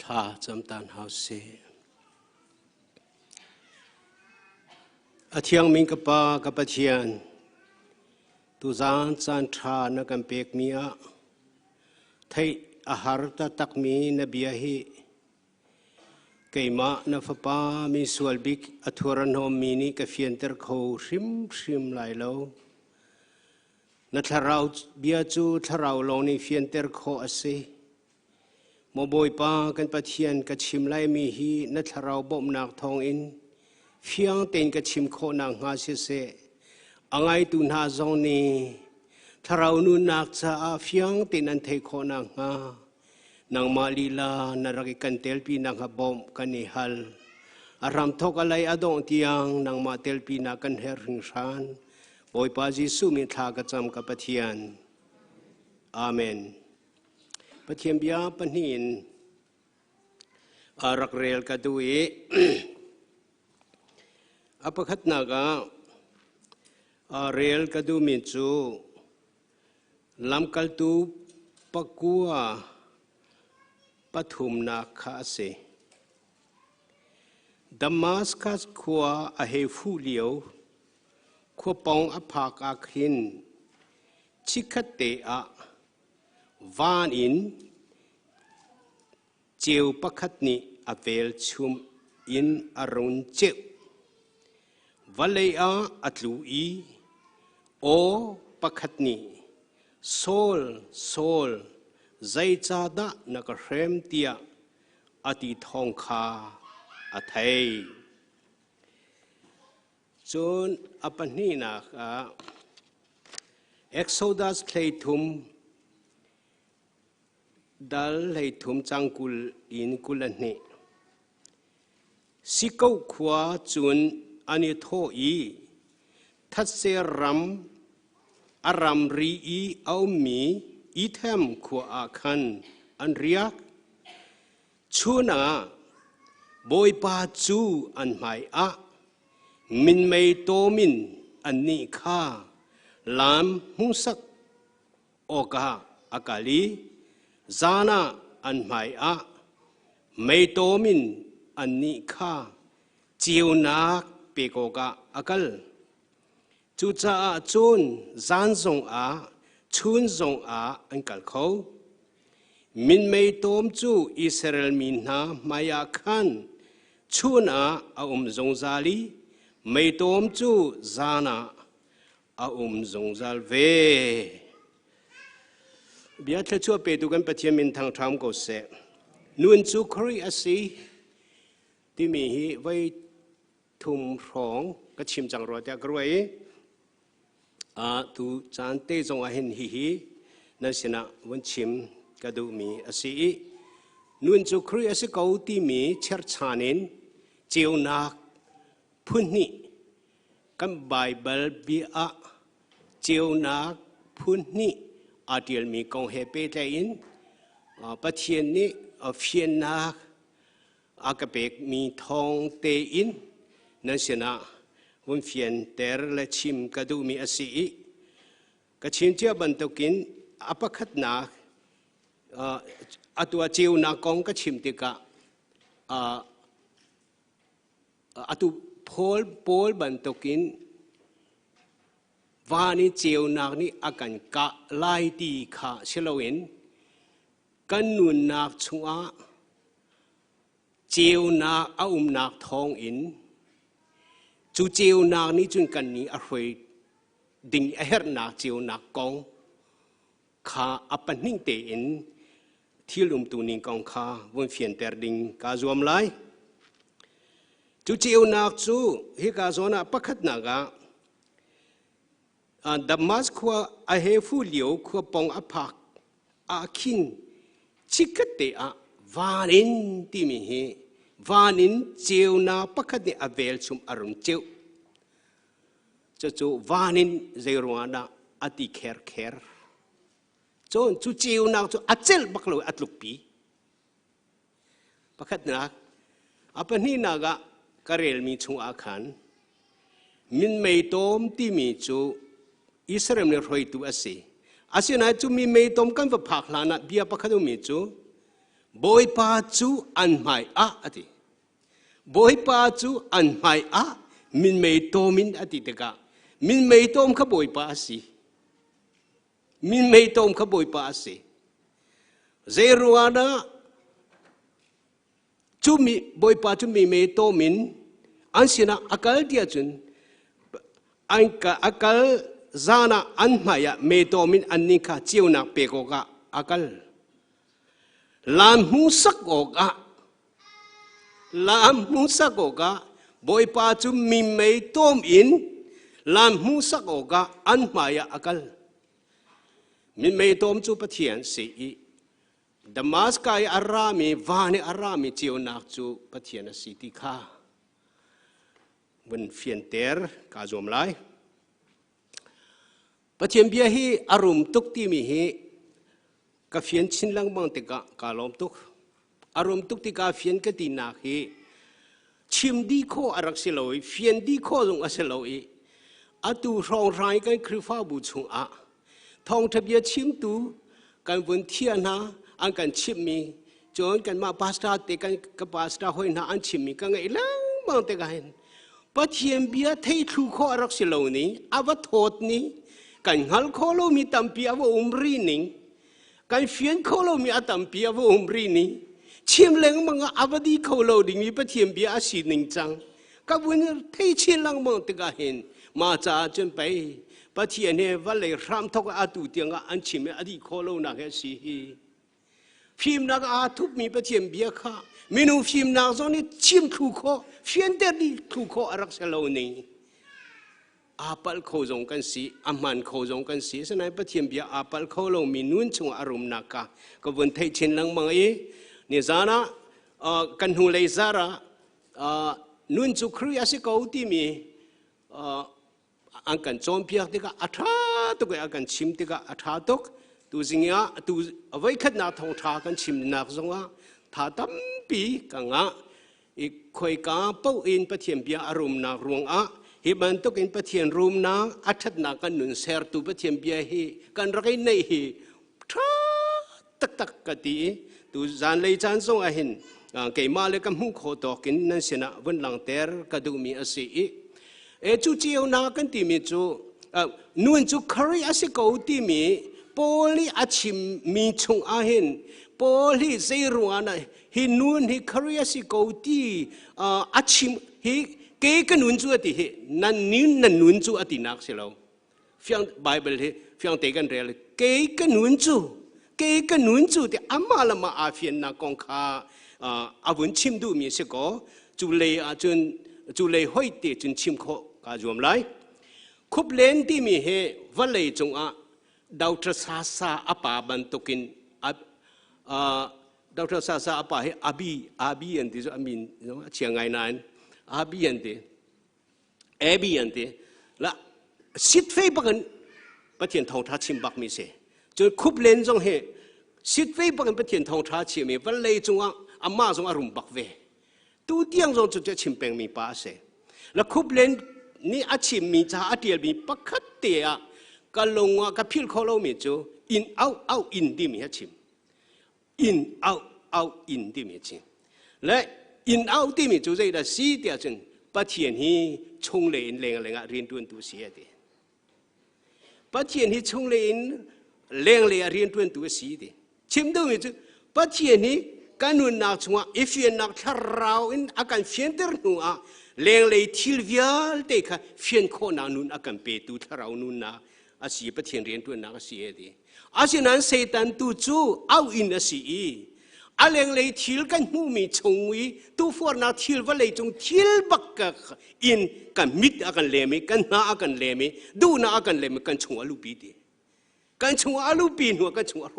ท่าจำตันเฮาเซอาเทียงมิงกปากับเทียนตุจานจันทรานักเปกมีอะไทยอาหารตะตักมีนบียฮีเกยมาณฟปามีสวลบิกอัทวรนอมมีนี่กฟียนเตอร์เขาริมไหลโลนัทเราเบียจูทเราลงนี่ฟียนเตอร์เขาอสิโมบอยปากันปะเทียนกัชิมไลมีฮีนัทเราบ่มนักทองอินเฟียงเต็งกัชิมโคนางหาเสเสอังไอตุนหาจงนี้ทเรานุนักจะเฟียงเต็นันเทโคนางหานางมาลีลานารกิกันเตลปีนางฮับบอมกันนิฮัลอารามทอกอะไรอดงที่ยังนางมาเตลปีนากันเฮริงชานบอยปาจิสุมิทากจำกับปะเทียนอาเมนปะเทียนบิยาปนินอารักเรลกัดูอีอปขัดนากาอาเรลกัดูมิจูลำกัลตูปะกัวปฐุมนาคาเซดามัสกัสขัวอาเฮฟูเลียวขัวปองอภากอาคินชิคเตอะวานอินเจียวปะคัดนิอเวลชุมอินอรุณเจววัลเลอาอัตลูอีโอปะคัดนิโซลใจจาดะนักเรมเตียอติทองคาอไทยจนอปันนีนักเอ็กโซดัสเลทุมดัลเลทุมจังกุลอินกุลนีสิกเอาขวาจนอันนี้โทอีทัศเสรัมอารามรีอีเอามีอีเทมขวาคันอันเรียกชูนาบอยปาจูอันหมายอะมินไม่โตมินอันนี้ข้าลามหุสักโอกาอากาลีจานาอันหมายอะไม่โตมินอันนี้ข้าเจียวนักเปกโอกาอากาลจูจ้าจูนจานจงอาชุนจงอาอันกัลเขามินไม่ตอมจูอิสราเอลมินนาไมายาคันชุนอาจงซาลีไม่ตอมจูจานาจงซาลเวเบียดชั่วเปตุกันปะเทียมินทางทำก็เสนุนจูครีอาศีที่มีไว้ทุ่มร้องก็ชิมจังรอแต่กรวยตูจานเตจงอาเห็นฮีนั่นสินะวันชิมกระดูมีอาศัยนุ่นจุครีอาศัยเขาที่มีเชิดชานินเจียวนักพุ่นนี่กันไบเบิลบีอาเจียวนักพุ่นนี่อาเดียลมีกองเฮเปเตอินปะเทียนนี่เฟียนนักอากาเปกมีทองเตอินนั่นสินะวันเฟียนเตอร์และชิมกระดูมีอาศัยกระชิมเจ้าบรรทุกินอปขัดนักตัวเจียวนักกองกระชิมติกะตัวโพลบรรทุกินวานิเจียวนักนี่อาการกะไล่ตีขาเชลวินกันนุนนักชัวเจียวนักนักทองอินจูเจียวนักนี่จุนกันนี้อร่อยดิ่งเฮร์นักเจียวนักกองข้าอปันนิ่งเตอินที่ลุมตูนิงกองข้าวันเฟียนเตอร์ดิ่งกาจวมไลจูเจียวนักจูฮิกาโซนาปักขัดนักดัมมัสขัวอาเฮฟูเลียวขัวปองอภักอาคินชิกเตอะวานินที่มีวานินเจียวนาปักขัดเนอเวลชุมอรุณเจียวจูวานินเจรวานาอติเคร์จนจูเจียวนักจูอัจเจลบักลอยอัตลุกปีปักขัดนักอปันนี่นักกระเรลมีชงอาคันมินไม่ตอมที่มีจูอิสราเอลHruaituอาศัยนั้นจูมีไม่ตอมกันว่าพักลานะเบียปักขัดมีจู บอยปาจูอันไม่อะอติบอยปาจูอันไม่อะมินไม่โตมินอติเตกะมินไม่โตมขบอยปาสีมินไม่โตมขบอยปาสีเจรัวนะจุมีบอยปาจุมีไม่โตมินอันสินะอากาศเดียจุนอันกะอากาศจานะอันไม่อะไม่โตมินอันนี้ค่ะเจียวนักเปกอกะอากาศลามมุสักอกะลามมุสักอกะบอยปาจุมีไม่โตมินลามมุสักอกะอันไม่อะอากาศมิไม่โตมจุปะเทียนสีดามัสกายอารามีวานิอารามีเจียวนักจูปะเทียนสีติค่ะวันเฟียนเตอร์กาจอมไลปะเทียนเบียฮีอารมณ์ตุกที่มีฮีกาเฟียนชินลังบังติกะกาลอมตุกอารมณ์ตุกที่กาเฟียนกตินักฮีชิมดีโคอารักเซลอยเฟียนดีโคจงอาเซลอยอาตูรองไรกันคริฟ้าบุชงอะทองทะเบียชิมตูกันวันเทียนาอันกันชิมมีจนกันมาพาสต้าเตกันกับพาสต้าหอยนาอันชิมมีกันไงลังบังติกะเห็นปะเทียนเบียเททุโคอารักเซลอยนี้อวัตโทษนี้กันฮัลโคโลมีตัมปีอวอุมรีนิงกันเฟียนโคโลมีอัตัมปีอวอุมรีนี้ชิมเลงมังอวดีโคโลดิ่งมีปะเทียนเบียอาศินิงจังกับวันเทชิลังบังติกะเห็นมาจากจนไปปะเทียนเนี่ยวันเลยรำทกอาตุเตียงอันชิมอดีโคโลนักเฮสีฟิล์มนักอาทุบมีปะเทียนเบียค่ะเมนูฟิล์มนักโซนี่ชิมทุโคเฟียนเตอร์ดีทุโคอารักเซโลนี้อาปัลโคจงกันสีอามันโคจงกันสีสนัยปะเทียนเบียอาปัลโคโลมีนุ่นชงอารมณ์นักกะก็วันเทชินลังมังเนี่ยจานะกันหูเลยจาระนุ่นจุครีอาศัยเขาที่มีอันกันจอมเพียกที่ก็อัฐาตุกอันกันชิมที่ก็อัฐาตุกตัวสิ่งนี้ตัวเอาไว้ขัดนาทองทากันชิมนักจงว่าถ้าตั้มปีกังอ่ะอีกคอยกาเป้าอินปะเทียนเบียอารมณ์นักรวงอ่ะฮิบันตุกินปะเทียนรูมนักอัฐนักกันหนุนเสร์ตุปะเทียนเบียฮีกันรักในฮีท้าตักตักกะตีตัวจานเลยจานทรงอาหินเกี่ยมาเลยกับมุขโคตกินนั่นสินะวันหลังเตอร์กระดูมีอาศัยจูเจียวนากันที่มีจูนุ่นจูคาริอาศัยเขาที่มีโพลีอาชิมมีชงอาหินโพลีเซรัวนะฮินุ่นฮิคาริอาศัยเขาที่อาชิมฮิเกี่ยกันนุ่นจูอติฮินั่นนุ่นจูอตินักเสียแล้วฟังไบเบิลฮิฟังเตกันเรียลเกี่ยกันนุ่นจูเกี่ยกันนุ่นจูที่อามาละมาอาฟิยนนักกองข้าอาวุธชิมดูมีเสกจูเลยอาจนจูเลยห้อยเตจนชิมโคกาจวมไลคุบเลนที่มีเหวันเลยจงอาดาวทศาสาอปาบันตุกินดาวทศาสาอปาเหอาบีอันที่จะอามินเชียงไงนั้นอาบีอันที่เอบีอันที่ละสิทธิ์เฟย์บักันปะเทียนทองทัดชิมบักมีเสจนคุบเลนจงเหสิทธิ์เฟย์บักันปะเทียนทองทัดชิมมีวันเลยจงอามาจงอารุมบักเวตู้เตียงจงจะชิมเป็งมีป้าเสแล้วคุบเลนนี่อาชิมมีจ้าอาเดียมีปักขัดเตียก็ลงว่าก็พิลเขาเรามีจูอินเอาอินดีมีอาชิมอินเอาอินดีมีชิมและอินเอาดีมีจูใจแต่สีเดียจนปะเทียนฮีชงเลนเรียนตัวตัวเสียเดียปะเทียนฮีชงเลนเรียนตัวสีเดียชิมดูมีจูปะเทียนฮีกันนุ่นนักชัวอีเฟียนนักทาราวอินอาการเฟียนเตอร์นัวเลี้ยงเลยทิลวิลเด็กเฟียนโคนานุ่นอาการเปตูทาราวนุ่นนะอาศัยปะเทียนเรียนตัวนักเสียดีอาศัยนั้นเซตันตูจูเอาอินอาศัยอาเลี้ยงเลยทิลกันหูมีชงวีตูฟอร์นักทิลว่าเลยจงทิลบักกะอินกันมิดอาการเลมิกันนาอาการเลมิดูนาอาการเลมิกันชงอาลูปีดีกันชงอาลูปีหัวกันชงอาโร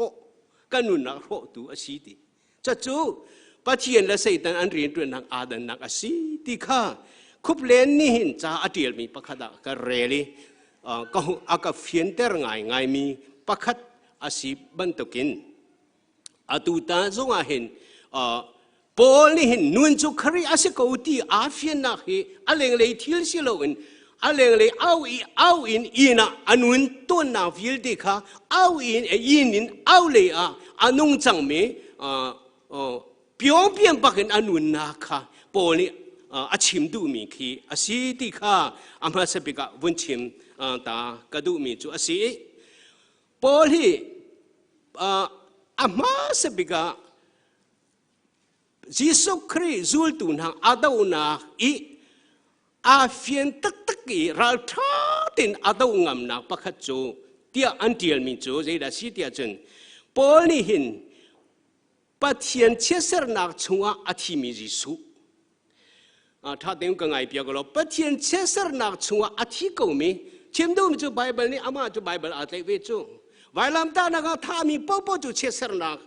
กันนุ่นนักโรตูอาศัยดีจะจูปะเทียนและเสตันอันเรียนตัวนักอาดันนักอาศีติข้าคุบเลนนี่หินจ้าอดีลมีประคัดกะเรลีก็อากาเฟียนเตอร์ไงมีประคัดอาศีบันตุกินอาตูตาจงอาเห็นโพนี่เห็นนุ่นจุครีอาศัยกูตีอาเฟียนนักเฮอเลงเลยทิลสิโลอินอเลงเลยเอาอินอีน่ะอนุนต้นนาฟิลติข้าเอาอินเอาเลยอานุงจังเม เปียงเปียงปักกันอนุนาค่ะปอนี่อาชิมดูมีขี้อาศัยที่ข้าอามาสบิกะวุ่นชิมตากระดูมีจูอาศัยปอที่อามาสบิกะยิสุคริจูลตุนหางอาดาวนาอีอาเฟียนตักตักอีรัลท่าตินอาดาวงามนักปักขจูเตียอันเดียลมีจูเจดาสิเตียจนปอนี่หินปะเทียนเชสร์นักชงอาทิมียิสุถ้าเดี๋ยวก็ไงเปียกแล้วปะเทียนเชสร์นักชงอาทิก็มีชิมดูมีจูไบเบิลนี่อามาจูไบเบิลอาศัยเวจูไว้ลำตานักถ้ามีป๊อปจูเชสร์นัก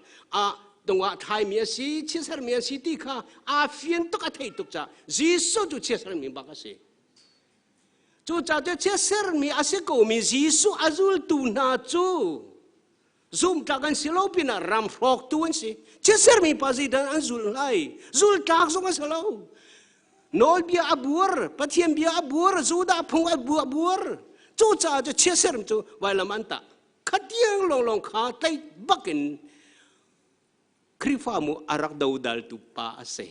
ตรงว่าไทยมีสิเชสร์มีสิที่ข้าอาเฟียนตุกอาทิตุกจ้ายิสุจูเชสร์มีบักสิจูจ้าจูเชสร์มีอาศัยก็มียิสุอาจุลตูนาจูzoom takan silau pina ram frog tuan si ceser mi pasi dan anzul lai zul tak zonga silau nol bia abur patiem bia abur zuda phung abur chu cha cho ceser chu waila manta khatiang long kha tai bakin krifa mu arak daudal tu pa ase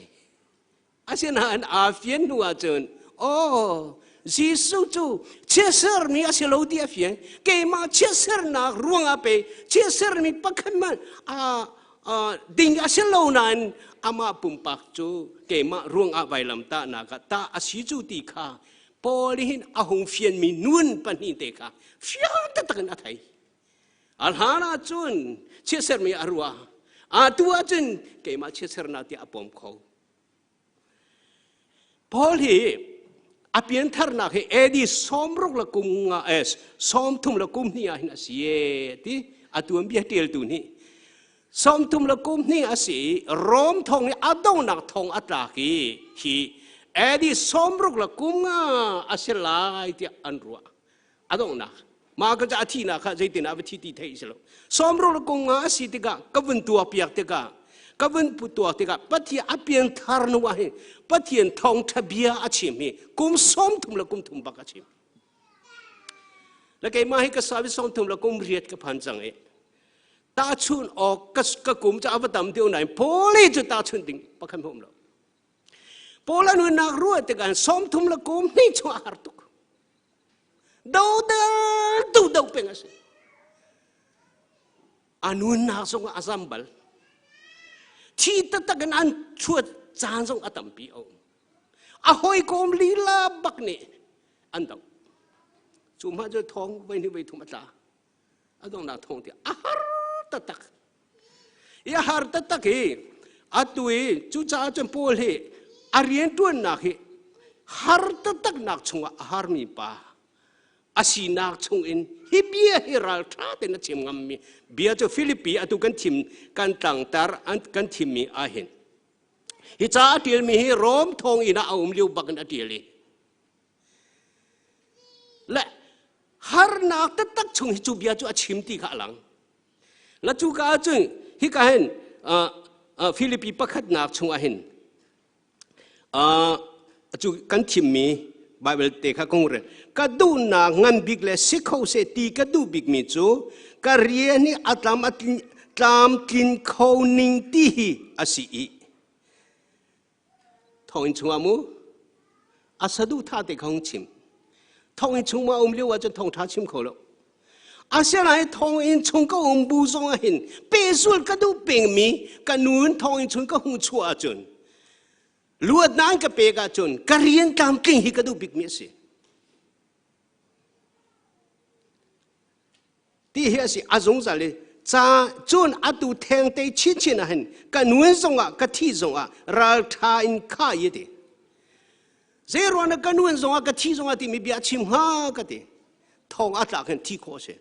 asena an afian nuwa chen oh Jisu tu ceser mi asilau dia fiang, kema ceser nak ruang apa, ceser mi pakaiman ding asilau nan ama pumpak tu kema ruang apa lam ta nak ta asiju tika, polihin ahong fian mi nun panin teka, fiang tatakan atai, alhana cun ceser mi arwah, tua cun kema ceser nanti apom kau, poli apian thar nak he edi somrok la kum nga es som thum la kum ni a hin asie ti atuam bia tel tu ni som thum la kum ni asi rom thong ni adong nak thong atra ki hi edi somrok la kum nga aselai ti anrua adong nak ma ka ja thi na kha jaitin ab thi ti thei selo somrok la kum nga asi ti ga kavun tua piak te ga kavun putua te ga pathi apian thar no wa he pathian thong thabia achim hi kum som thum la kum thum bak achim la kai ma hi ka sabi som thum la kum riat ka phan chang e ta chun ok ka kum cha avatam teu nai poli chu ta chun ding pakhan hom lo pola nu nak ruat te gan som thum la kum ni chu har tuk do pengas anu na song asambal thi ta ta gan an chuat chan song atam pi o a hoi kom lila bak ni andam chuma jo thong vai ni vai thum ata adong na thong ti a har ta tak ya har ta tak hi atui chu cha chen pol hi arian tuan na hi har ta tak nak chunga har mi pa asi nak chung in hi bia hi ral tha te na chim ngam mi bia cho philippi atu kan thim kan tang tar an kan thim mi a hin hi cha atil mi hi rom thong ina aum liu bakan atili la har nak ta tak chung hi chu bia chu achim ti kha lang la chu ka chung hi ka hen philippi pakhat nak chung a hin chu kan thim mi bible te kha kong re ka du na ngan big le sikho se ti ka du big mi chu ka ria ni atlam tlin kho ning ti hi asi i thong chunga mu asadu tha te khong chim thong chunga liu wa chen thong tha chim kho lo asia lai thong in chung ka bu song a hin pe sul ka du peng mi ka nun thong chung ka hung chua chun luat nang ka pe ka chun ka rian kam king hi ka du big mi si ti hi si azong za le cha chun atu theng te chin a hin ka nun song a ka thi song a ral tha in kha ye de zero na ka nun song a ka thi song a ti mi bia chim ha ka te thong a ta kan thi kho se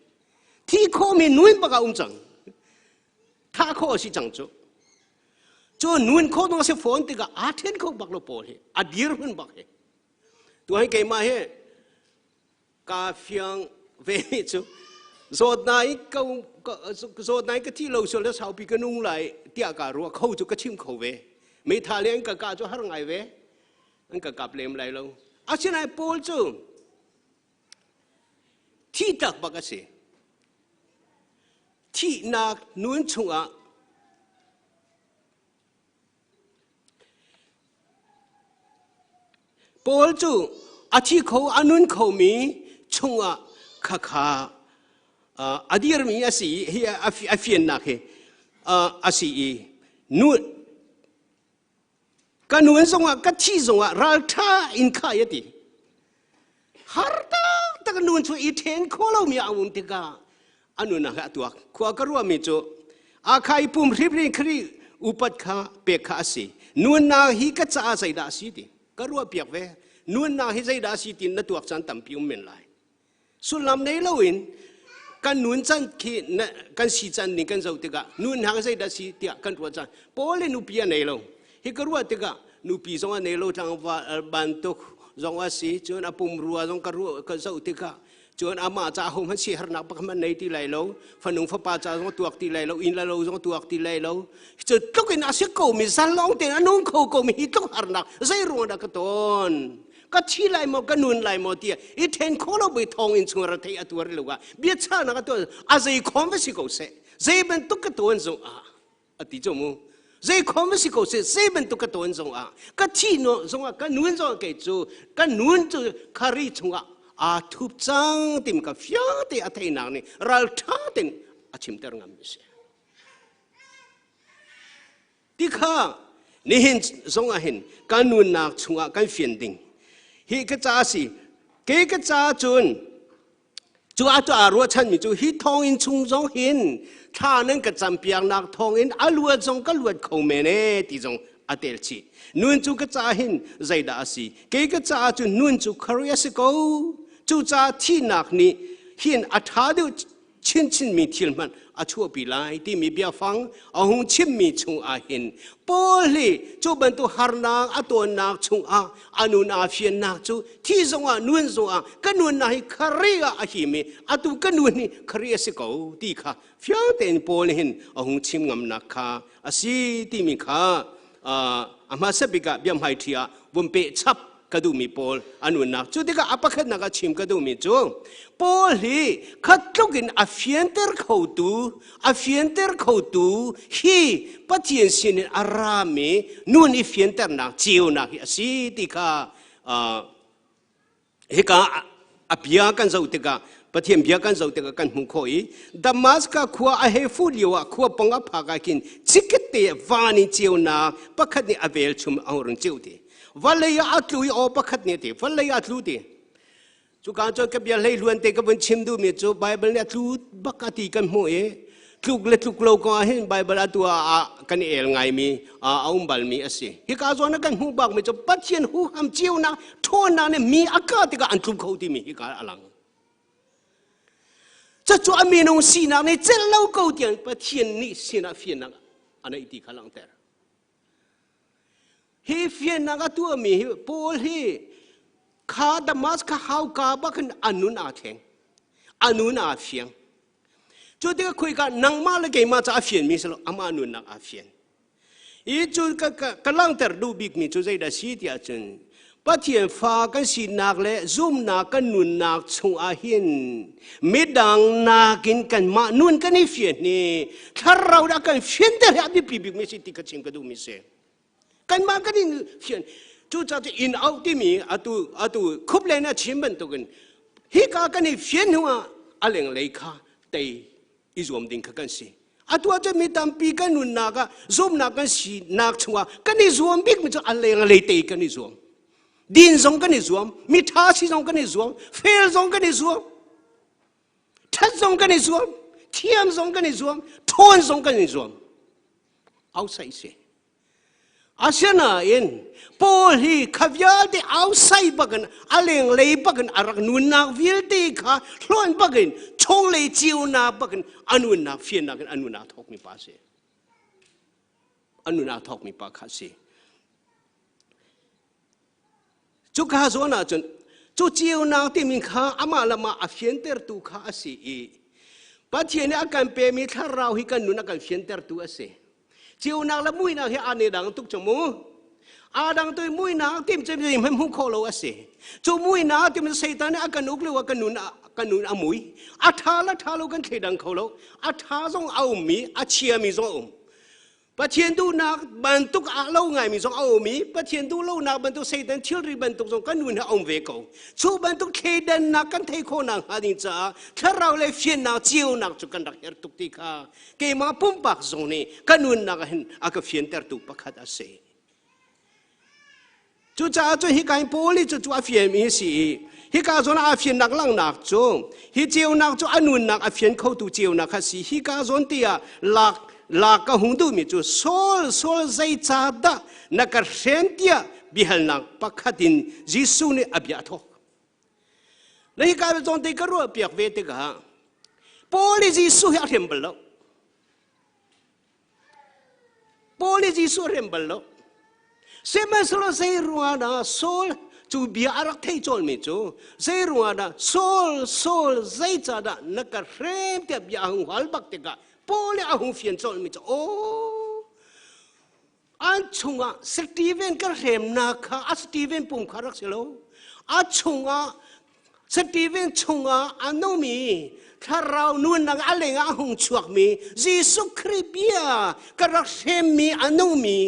thi kho mi nun ba ka chang tha kho si chang chu cho nun kho dong se phone te ka a then kho bak lo pol he a dir hun bak he tu hai ke ma he ka fyang ve chu zot nai ka thi lo so le sau pi ka nung lai tia ka ru khâu chu ka chim khâu ve me tha leng ka chu har ngai ve an ka kap lem lai lo a sin ai pol chu thi tak ba ka se thi na nun chung a ปอลจูอาทิเขาอนุนเขามีชงอ่ะข้าอดีรมีอาศัยเฮียอาฟิยนนักเฮอาศัยนู่นกันนู่นส่งอ่ะกันที่ส่งอ่ะรัลท่าอินข้ายติฮาร์ตาแต่กันนู่นช่วยอีเทนโคเรามีอาวุธติกาอันนู้นนะฮะตัวขวากรัวมีโจอาคายปุ่มริบริครีอุปัตข้าเปียกข้าสินู่นนาฮิกัจจาใจดาสิติกรัวเปียกเวนู่นนาฮิใจดาสิตินัตัวจันตั้มพิวเมนไลสุลามในโลวินกันนู่นจันขีกันสีจันนี่กันเจ้าติกานู่นหางใจดาสิติกันตัวจันพอเลนูปีในโลฮิกรัวติกานูปีสองในโลทางบันทุกจงว่าสิจนอาปุ่มรัวจงกรัวกันเจ้าติกาจนอามาจ่าหงมันเสียหนักปักมันในที่ไรเราฝันหนุ่มฟ้าป่าจ่าจงตัวที่ไรเราอินไรเราจงตัวที่ไรเราจะตุกินอาศัยเขามีสันลองแต่อันนู้นเขามีฮิตหนักใจรัวนักต้นก็ที่ไรมอกันนุ่นไรมอที่อีเทนเขาเราไปทองอินสุรเทียตัวเรื่องว่าเบียดชานักตัวอาศัยคอมเวสิเขาเสใจเป็นตุกตัวจงอติจมูใจคอมเวสิเขาเสใจเป็นตุกตัวจงก็ที่โนจงกันนุ่นจงเกิดจูกันนุ่นจูคาริจงอาทุบจังติมกับฟิอาติอาเทนังนี่รัลท่าตินอาชิมเตอร์งามิเสที่ข้านี่เห็นสงอาเห็นการนูนนักชงอาการเฟียนดิงฮีกจ้าสิเกกจ้าจุนจูอาตัวอารัวฉันมีจูฮีทองอินชงจงเห็นท่านั้นก็จำเปียงนักทองอินอาลัวจงก็ลัวเขาเมเนที่จงอาเตลชีนูนจูกจ้าเห็นใจดาสิเกกจ้าจุนนูนจูคาริอาสิโกจูจ่าที่นักนี้เห็นอัฐาดูชินมีทิลมันอาชัวปีไลที่มีเบียฟังอาหงชิมมีชงอาเห็นปอลีจูบันตุฮาร์นางอาตัวนักชงอานุนอาเฟียนนักจูที่ทรงอานุ่นทรงอากันนุ่นนาฮิคาริอาอาหิมีอาตุกันนุ่นนี่คาริอาสิเกาที่ข้าฟิอังเต็นปอลีเห็นอาหงชิมงำนักข้าอาศิที่มีข้าอามาสบิกะเบียมไฮทีอาบุมเปชับกระดูมีปอลอันนู้นนะจุดที่ก็อัปขัดนักชิมกระดูมีจูปอลฮีขัดลูกินอาฟิยนเตอร์เขาตูฮีปัจเจียนสินอารามีนู่นอีฟิยนเตอร์นักจิวนักสิที่ก็เฮก็อภิยากันเจ้าที่ก็ปัจเจียนเบียกันเจ้าที่ก็กันมุขอยดามัสก็ขัวอาเฮฟูลิวะขัวปงอัพากินจิกเตวานิจิวนักปัจขัดนี่อเวลชุมเอาเรื่องจิวที่วันเลยอัตลุยอปักขัดเนี่ยทีวันเลยอัตลุยจุการจกับยาเลยล้วนเตกับวันชิมดูมีจูไบเบิลเนี่ยอัตลุบักตีกันหัวทุกเล็กทุกโลกก็เห็นไบเบิลตัวกันเอลไงมีเอาบัลมีสิฮิกาโซนักกันหูบักมีจูปัจเจียนหูหำเจียวนะทอนนะเนี่ยมีอากาศที่ก็อันทุกเขาที่มีฮิกาอลังจะจูอามีนงสีนักเนี่ยเจ้าเล่าเขาเดียนปัจเจียนนี่สีนักเฟียนนักอันนี้ที่ขลังเตอฮีเฟียนนักตัวมีปอลฮีข้าดามัสข้าฮาวกาบักอันนู้นอาเทงอันนู้นอาเฟียงจุดที่คุยกันนังมาเลยเกมาจะอาเฟียนมีสโลอามานู้นนักอาเฟียนอีจุดกำลังเตอร์ดูบิกมีจุดใจได้สิที่อาจารย์ปัจเจียนฟ้ากันสีนักเล่ซุ่มนักกันนู้นนักชงอาเฮียนไม่ดังนักกินกันมานู้นกันนี่เฟียนนี่ถ้าเราได้กันเฟียนแต่ละบิกมีสิที่กระชิมกระดูมีเสกันมากันนี่เฟียนจู่ๆจะอินเอาที่มีอาตุคุบเลยนะชิมบันตุกันฮิกากันนี่เฟียนหัวอะไรเงี้ยข้าเตยอิจวมดิ้งกันสิอาตัวจะมีตามปีกันนุ่นนักซุ่มนักกันสีนักชัวกันนี่จวมบิ๊กมันจะอะไรเงี้ยเตยกันนี่จวมดินซงกันนี่จวมมิท้าสีซงกันนี่จวมเฟลซงกันนี่จวมทัดซงกันนี่จวมเทียมซงกันนี่จวมทอนซงกันนี่จวมเอาใส่เสียอาเซียนเองปอลฮีขวิาที่เอาใส่บักันอะไรเลยบักันอารักนุนนักวิลตีข้าล้วนบักันชงเลยจิวนักบักันอนุนักเฟียนนักอนุนักทอกมีปาเสอนุนักทอกมีปาคาเสจุกข้าโซน่าจนจุจิวนักที่มีข้าอามาละมาอาเฟียนเตอร์ตูข้าเสปัจเจเนอาการเปมีท่าเราฮิกันนุนักการเฟียนเตอร์ตูเสจิวนักละมุยนักเฮอันนี้ดังตุกจมูอาดังตัวมุยนักที่มันจะมีมันหุ่นโคโลเสจูมุยนักที่มันเสตันเนี่ยอาการนุกเลยว่ากันนุนอามุยอาทาละทาโลกันเทดังโคโลอาทาซงเอามีอาเชียมีซง ปะเทียนดูนักบรรทุกอาเล่าไงมีสองเอามีปะเทียนดูเล่านักบรรทุกเสดันเที่ยวรีบรรทุกสองกันนู่นเอาเวกเอาชูบรรทุกเคดันนักกันเทโคนังหาดิจ้าถ้าเราเลยเฟียนนักเจียวนักจุกันรักเอร์ตุกติกาเกมาปุ่มปักสงนี่กันนู่นนักเห็นอากาเฟียนเตอร์ตุกปักขัดอาเซจู่จ้าจู่ฮิการโพลีจู่อาเฟียนมีสิฮิกาจนอาเฟียนนักลังนักจงฮิเจียวนักจู่อันนู่นนักอาเฟียนเข้าตูเจียวนักสิฮิกาจนเตียลักก็หุ่นดูมิจูโซลใจจ่าดะนักเรียนเตียบิฮัลนักปักขัดินยิสุนี่อภิยาทอกแล้วฮิกาจนเตียก็รู้เปียกเวทีกะโพลียิสุให้เรียนบลล์โพลียิสุเรียนบลล์เสมาสโลใจรัวนะโซลจูบิอารักเทจอลมิจูใจรัวนะโซลใจจ่าดะนักเรียนเตียบิอาหุ่นฮัลบักเตกะโพลีอาหุ่นเฟียนจอลมิจูโออันชงอ่ะสตีเวนก็เรียนนักค่ะสตีเวนปุ่มขารักเสลอันชงอ่ะสตีเวนชงอ่ะอันโนมีถ้าเรานู่นนักอะไรงาหุ่นชวกมียิสุคริสต์เบียก็รักเรียนมีอันโนมี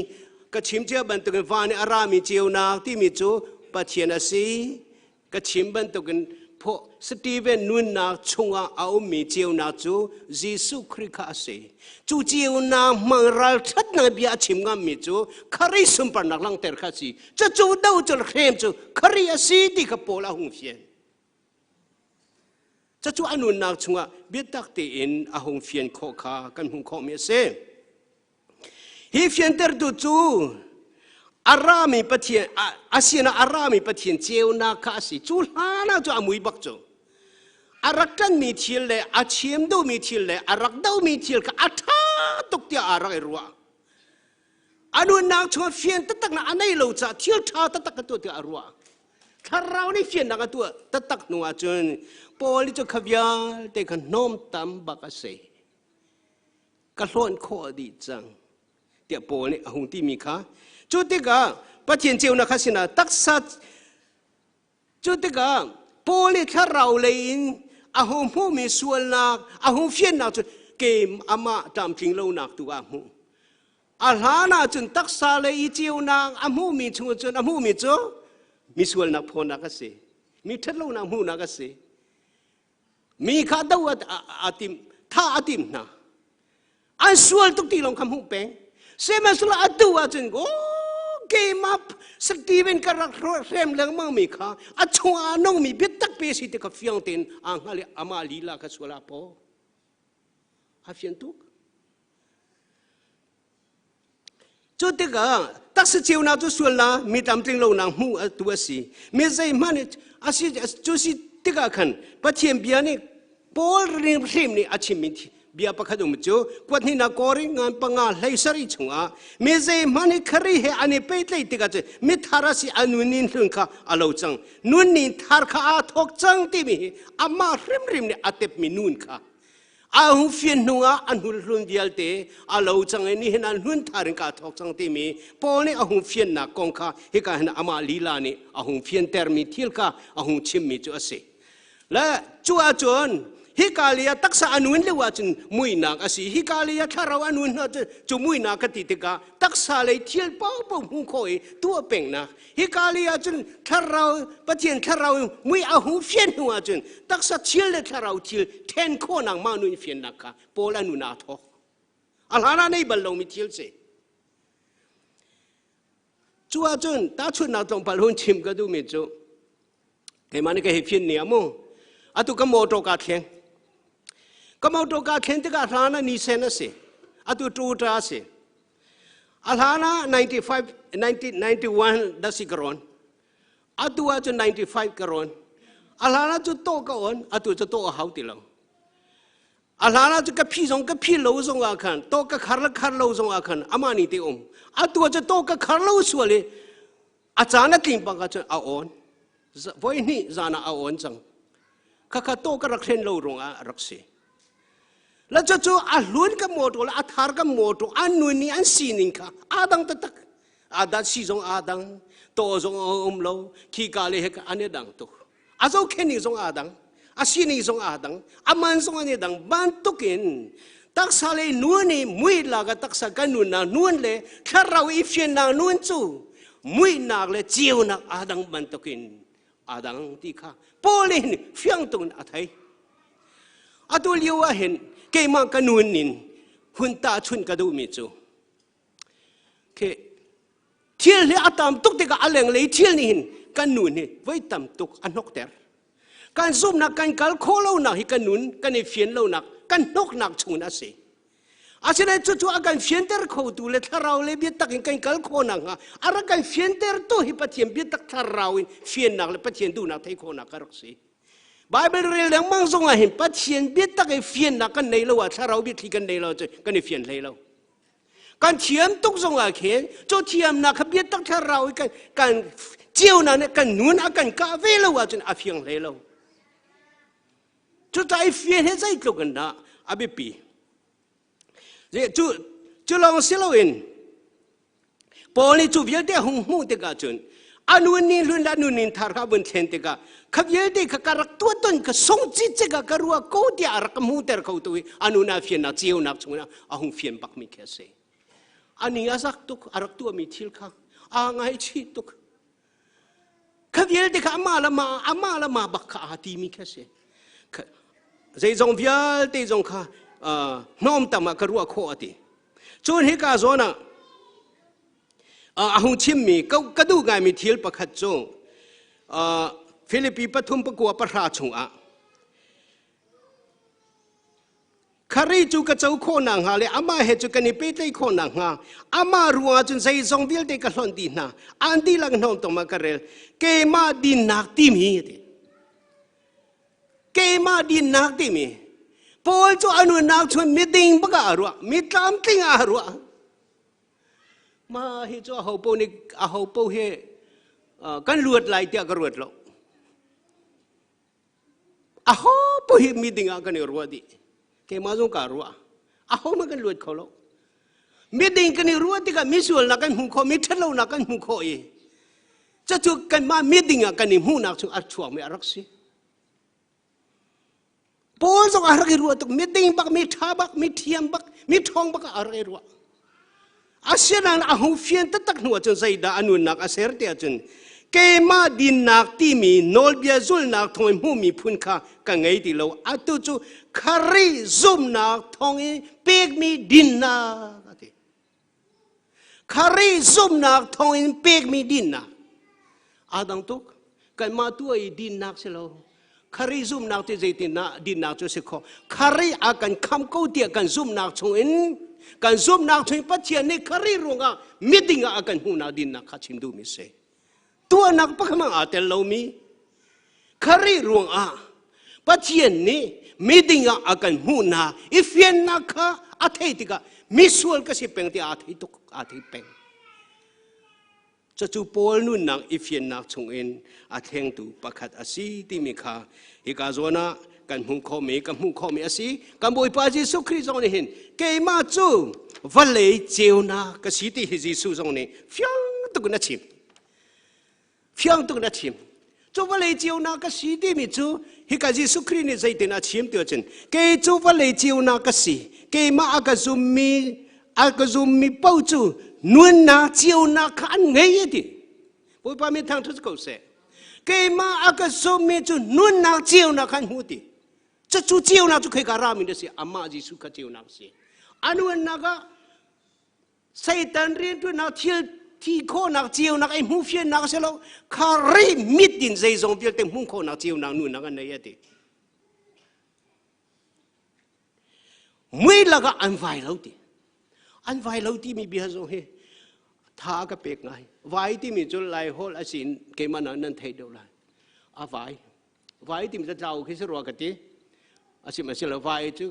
ก็ชิมเจ้าบรรทุกวานิอารามีเจียวนาที่มีจูปัจเจนสีก็ชิมบรรทุกพอสตีเวนนุ่นนาชงเอามีเจียวนาจูยิสุคริสต์ข้าสีจูเจียวนามังรัลทัดนาบิอาชิมงามีจูคาริสุมปนักลังเตอร์ข้าสีจะจูดาวจะเข้มจูคาริอาสีที่ขโปลาหงเฟียนจะจูอนุนาชงเบียตักตีอินอาหงเฟียนโคคากันหงโคเมเซฮิเฟียนเตอร์ดูจูอารามีปะเทียนอาเซียนอารามีปะเทียนเจียวนาคาสิจูลานาจูอามุยบักจูอารักกันมีเทียนเลยอาเชียมดูมีเทียนเลยอารักดูมีเทียนก็อาท่าตุกเตียอารักรัวอนุนาชงเฟียนตักนะอันไหนเราจะเที่ยวท่าตักกันตัวเตียอารัวถ้าเรานี่เฟียนนักตัวตักนัวจนโพลิจูขบยาเด็กขนมตำบักเสกระโลนโคดีจังเดี๋ยวโพนี่หุ่นที่มีค่ะจุดที่ก็ปะเทียนเจียวนักสินะตักสัตจุดที่ก็โพนี่ถ้าเราเลยอาหุ่นผู้มีส่วนนักอาหุ่นเฟียนนักจุดเกมอามาตามจริงเรานักตัวอาหุ่นอาหานาจุดตักษาเลยเจียวนักอาหุ่นมีชงจุดอาหุ่นมีจุดมีส่วนนักพอนักสิมีทัดเรานักหุ่นนักสิมีข้าดาวอาติมท่าอาติมนะอันส่วนตุกตีลงคำหุ่นแปงเสมาสุลาตัวจริงโอ้เกมาสตีเวนกรักเริ่มเรื่องมั่งมีค่ะอัจฉริยะน้องมีเบ็ดตักเปสิตกับฟิอังเตนอังฮาเลอามาลีลากับสุลาโปอาฟิอันตุกจุดที่ก็ตักษเจียวนาจุสุลามีตามจริงเราหนังหูตัวสิมีใจมันอาศัยจุสิที่ก็ขันปัจเจียนเบียนี่โพลเรื่องนี่อาชิมิทีเบียปะขดุมจูกวดนี่นักกอริงานปังอาไหลสริชงอาเมเซมันครีเฮอันนี้ไปเลยติกาจูมิทาราสิอนุนินถึงข้าอาลูจังนุนนินทาร์ข้าอาทอกจังที่มีอามาริมเนี่ยอาเต็บมีนุนข้าอาหูฟินนัวอันหุลรุนเดียลเตอาลูจังนี่เห็นอันนุนทาริงข้าทอกจังที่มีพอเนี่ยอาหูฟินนักกองข้าเฮก้าเห็นอามาลีลานี่อาหูฟินเตอร์มีทิลข้าอาหูชิมมีจูอาเซและจูอาจวนฮิกาลียตักษาอนุนเลวจนมุยนักสิฮิกาลียถ้าเราอนุนจะมุยนักติดกาตักษาเลยเที่ยวป้าปุ่มคอยตัวเป็นนักฮิกาลียจนถ้าเราปะเทียนถ้าเรามุยอาหูเฟียนหัวจนตักษาเที่ยวเลยถ้าเราเที่ยวเทนโคนังมานุนเฟียนนักโปลานุนาทอกอัลฮานาในบัลลงมีเที่ยวเสจัวจนตาชุนนาตรงบัลลงชิมก็ดูไม่จูเกี่ยมันก็เห็นเฟียนเนี่ยมั้งอะตุกโมโตกาเทียงก็มาตัวการเข็นที่การหานะนี่เซนสิอะตัวตูตราสิอัลฮานะ91ดัสิกรอนอะตัวจะ95กรอนอัลฮานะจะโตกอนอะตัวจะโตหาวติลังอัลฮานะจะกับพี่โลซงอาคันโตกับคาร์โลซงอาคันอามานี่ติอมอะตัวจะโตกับคาร์โลสวเลยอาจารย์ติงปังกันอาออนวันนี้จานะอาออนจังข้าโตกับรักเซนโลรงอารักเซแล้วจู่ๆอาลุนกับโมโตและอาทาร์กับโมโตอันนู้นนี่อันซีนิงค่ะอาดังตักอาดังซีซงอาดังโตซงโลขี้กาเลเหกอันนี้ดังตุกอาโซเคนนี่ซงอาดังอาซีนี่ซงอาดังอามันซงอันนี้ดังบันตุกิน ตักษาเลยนู้นนี่มุ้ยลากตักษากันนู้นนะนู้นเลยแค่เราอีเฟียนนะนู้นจู่มุ้ยนักเลยเจียวนักอาดังบันตุกินอาดังที่ข้าโปลินเฟียงตุนอาไทยอาตัวเลี้ยวเห็นเกี่ยมากันนู้นนินหุ่นตาชุนกระดูมิจู่เคเที่ยวเลยอาตามตุกเด็กอะไรเลยเที่ยวนี่กันนู้นนี่ไว้ตามตุกอันนกเตอร์การซุ่มนักการกัลโคเล่านักให้กันนู้นกันในเฟียนเล่านักกันนกนักชุนอาศัยอาศัยจู่ๆอาการเฟียนเตอร์เขาดูเลยถ้าเราเลยเบียดตักกันกัลโคนักอ่ะอะไรกันเฟียนเตอร์ตัวให้ปะเทียมเบียดตักถ้าเราเฟียนนักเลยปะเทียนดูนักไทยโคนักก็รักสิไบเบิลเรียนเรื่องมังสงเห็นปะเทียนเบียดตักให้เฟียนนักกันในเราว่าถ้าเราเบียดที่กันในเราจะกันในเฟียนในเราการเทียมตุกสงเขียนโจเทียมนักเบียดตักถ้าเรากันเจียวนั่นกันนู้นอาการกาเวลว่าจนอาเฟียงในเราจุดใจเฟียนให้ใจกลุกันนะอาบิปีเจ้าจุลองเสลวินพอนี่จูเวียดเดหงมูเตกาจนอนุนิลุนดานุนินทาร์คาบุนเทนเตกาขบเยเดกการักตัวตนก็ส่งจิตเจกากรัวกูเดียรักมูเตอร์เขาตัวอนุนาเฟียนนาเจียวนักชงนะอาหงเฟียนปักมีแค่เสอันนี้อาศักตุกอารักตัวมีทิลข้างอ่างไอชีตุกขบเยเดกอามาละมาบักขาตีมีแค่เสใจจงเวียลตีจงข้าน้อมตามากรัวโคติจนเฮกาโซนะอาหงชิมมีก็ดูไงมีทิลประคัดจงฟิลิปปีปฐุมประกวดประราชงคาริจูกเจ้าโคนังฮาเลยอามาเฮจูกันนี่เปเตโคนังฮาอามารัวจนใจจงเวียลเด็กหลอนดีนะอันดีลังน้อมตามากระเรลเกมาดินนักติมีเกมาดินนักติมีพอจู่อนุนักชวนมิดิงบักอารัวมิตามติงอารัวมาเฮจู่อาหูปูนี่อาหูปูเฮกันลวดไหลเตียกรวดแล้วอาหูปูเฮมิดิงอากันรัวดิเกมาจงการัวอาหูมันกันลวดเขาแล้วมิดิงกันรัวติกันมิสวลนักกันหุงข้อมิทัดเรานักกันหุงข้อเอจะจู่กันมามิดิงอากันนี่หูนักชงอัดช่วงไม่รักสิพอส่งอะไรรัวตุกมีดิ่งบักมีท่าบักมีเทียมบักมีทองบักอะไรรัวอาเซียนอาหูเฟียนตักหนัวจนใจด่าอนุนักอาเซียเตียจนเกมาดินนักที่มีโนลเบียซุลนักทองหูมีพุนข้ากันไงที่เราอัตุจูคาริซุมนักทองเปกมีดินนักคาริซุมนักทองเปกมีดินนักอาดังตุกกันมาตัวดินนักเสลาคาริซุมนักที่ใจตินะดินนักจุดสิขอคาริอากันคำกูเตียกันซุมนักชงอินกันซุมนักชงปัจเจียนในคาริรุงอ่ะมิดิงอากันหูนักดินนักข้าชิมดูมิเสตัวนักปักมังอาเตลโลมีคาริรุงอ่ะปัจเจียนนี่มิดิงอากันหูนักอีเฟียนนักข้าอาเทติกามิสวลก็สิเป็นที่อาเทตุกอาเทเป็นจะจูโพลนุ่นนักอีเฟียนนักชงอินอาเทงตูประคัดอาศัยที่มีข้าฮิกาโซนะกันหุงข้อมีกันหุงข้อมีอาศัยกันบอยปาจิสุคริสต์นี่เห็นเกมาจูวัลเลเจียวนะก็สิที่ฮิจิสุจงนี่ฟิยงตุกนัดชิมฟิยงตุกนัดชิมจูวัลเลเจียวนะก็สิที่มีจูฮิกาจิสุคริสต์นี่ใจเต็นอาชิมตัวจนเกจูวัลเลเจียวนะก็สิเกมาอากาซุมีเป้าจูนุ่นนาเจียวนาขันไงดิบุปผามีทางทุกข์เสกเกมาอากาศมีจุนุ่นนาเจียวนาขันหูดิจะจู่เจียวนาจุเคยการามิดสิอามาจิสุขเจียวนาสิอนุนนากะไซตันเรียนตัวนาเที่ยวที่โคนักเจียวนักไอ้หูเฟียนักเสลคาริมิดดินใจทรงเพียงแต่หุ่งโคนักเจียวนักนุ่นนักอันไหนดิไม่ละก็อันไฟเราดิอันไว้เราที่มีเบียร์ส่งให้ท้าก็เป็กไงไว้ที่มีจุดไหลโหลสินเกมันนั้นเทเดียวเลยอาไว้ที่มีจะเจ้าคิดสรัวกันทีอาสิมาเสลไว้จุ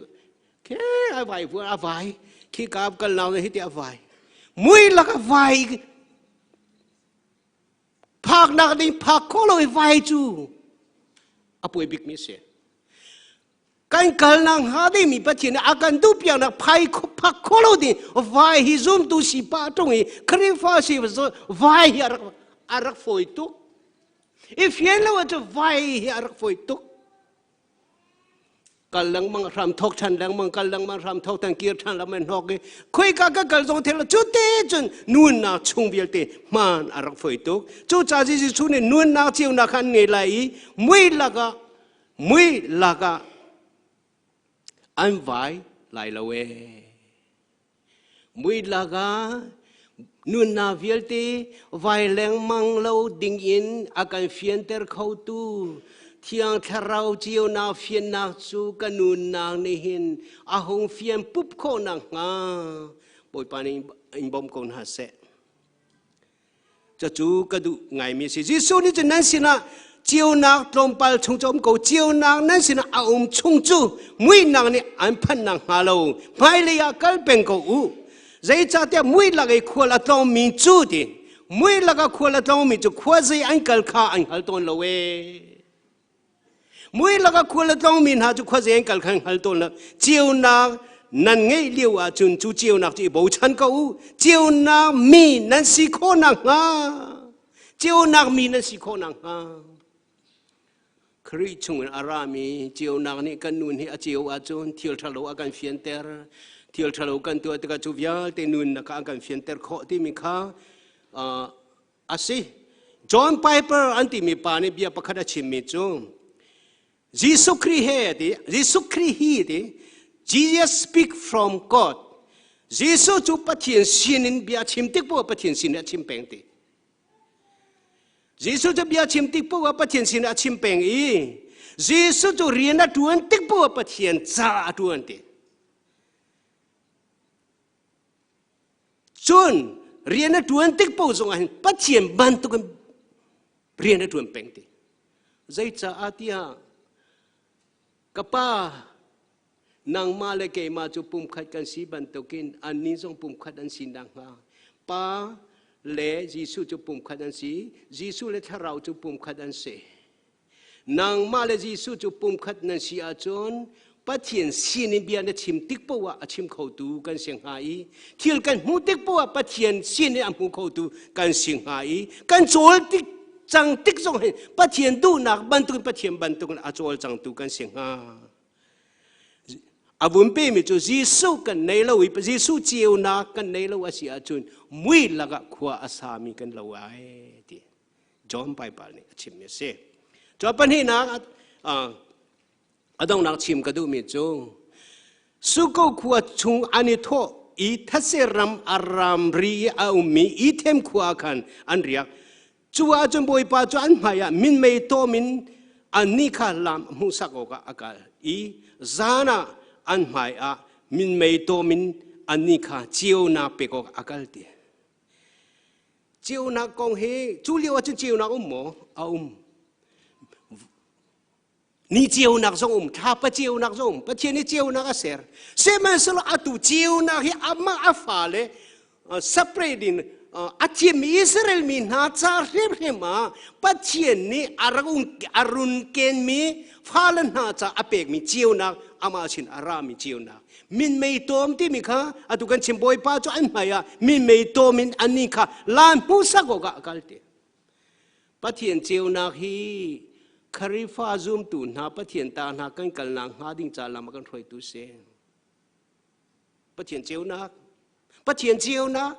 แค่อาไว้พวกอาไว้คิดกับกันเราในที่อาไว้มุ้ยละก็ไว้พักนักดิพักโคโลไว้จูอาป่วยบิ๊กมิเซ่กันกันนังหาได้มีปัจจัยอาการดูเปียนักไพ่พักโคโลดิวายฮิซุมตุสิปาตรงนี้ครีฟ้าสิวายอารักฝอยตุกอีเฟียนแล้วจะวายอารักฝอยตุก กันลังมังรำทอกทันลังมังกันลังมังรำทอกทันเกียร์ทันละมันหอกเลยคุยกันกันจงเทลจุดเตจนนู่นนาชงเบียเตมันอารักไฟตุกจู่จ้าจีจูเนี่ยนู่นนาเจียวนาขันเงยไหลไม่ละกอันไว้ไหลละเวไม่ละกนู่นนาเบียเตไว้แรงมังเราดิ่งอินอาการเฟียนเตอร์เข้าตู้เที่ยงทะเราเจียวนาเฟียนนาจูกันนูนนางในหินอาหงเฟียนปุ๊บโคนางงาปอยปานิอินบอมคนหาเสจะจูกระดูไงมีสิจิสูนี่จะนั่นสินะเจียวนาตรมปัลชงจอมกูเจียวนางนั่นสินะอาชงจูมุยนางนี่อันพันนางฮาโลไม่เลยอากัลเป็นกูใจจ่าเตียมุยละไอ้ขวดละตรมมีจูดิมุยละก็ขวดละตรมมีจูขวดใจอันกัลข้าอันฮัลตนละเวมวยละก็ควรละต้องมีหาจุขวาเสียงกันขันหัลต้นละเจียวนานั่นไงเลี้ยวอาจุนจูเจียวนักที่บูชันก็เจียวนามีนั่นสิโคนักฮะเจียวนักมีนั่นสิโคนักฮะคริชงอารามีเจียวนักนี่กันนูนให้อาเจียวอาจุนเที่ยวทะลุอาการเฟียนเตอร์เที่ยวทะลุกันตัวตะกจูวิาเตนูนนักอาการเฟียนเตอร์ข้อที่มีค่าอาศิจอห์นไพเปอร์อันที่มีปานี่เบียประคดชิมมิจูJesus Christ Jesus speak from God Jesus 就不天信人别亲的不天信的亲病的 Jesus 就别亲的不天信的亲病伊 Jesus 就人那多的不天渣多的 John 人那多的不中啊不天班都跟人那多病的在这阿弟啊Kapa nang malake ma chu pum khat kan si ban tokin an ni jong pum khat an sin dang ha pa le jisu chu pum khat an si jisu le tharau chu pum khat an se nang ma le jisu chu pum khat nan si a chon pathian sin in bia na chim tik po wa achim khau tu kan sing hai thil kan hu tik po wa pathian sin am hu khau tu kan sing hai kan chol tikจังติ๊กส่งให้ปะเทียนดูนักบันตุนปะเทียนบันตุนอาจวลจังตุกันเสียงฮะอาวุธเป้มีจูยิสุกันในละวิปยิสุเจียวนักกันในละวสิอาจุนมุยละกะขวาอาสามีกันละวายที่จอมไปปานี่ชิมเมเสจอปันให้นักต้องนักชิมกระดูมีจูสุโกขวาชุงอันนี้โทอีทัศเสรัมอารามรีอาอุมีอีเทมขวากันอันเรียกชัวจนบอยป้าจวนหมายมินไม่โตมินอันนี้ข้าลำมุสักโอกาอากาศอีจานะอันหมายมินไม่โตมินอันนี้ข้าเจียวนาเปกอกอากาศดีเจียวนักกองเฮจูเลียวจุเจียวนักหมอนี่เจียวนักส่งถ้าปะเจียวนักส่งปะเทียนี่เจียวนักเสียเสมันสละอัตุเจียวนักที่อามาอาฟาเลสเปรดินอาเจียมอิสราเอลมีนาจาเรียบเรียมาปัจเจียนนี้อารุณเกณฑ์มีฟ้าลนาจาอเปกมีเจียวนักอามาชินอารามีเจียวนักมินไม่โตมที่มีค่ะอาตุกันชิมบอยป้าจอันไม่มินไม่โตมินอันนี้ค่ะลานผู้สักกะกัลเตปัจเจียนเจียวนักฮีคาริฟ้าซุ่มตุนหาปัจเจียนตาหากันกันนางหาดิ่งจาลามากันถอยตุเสปัจเจียนเจียวนักปัจเจียนเจียวนัก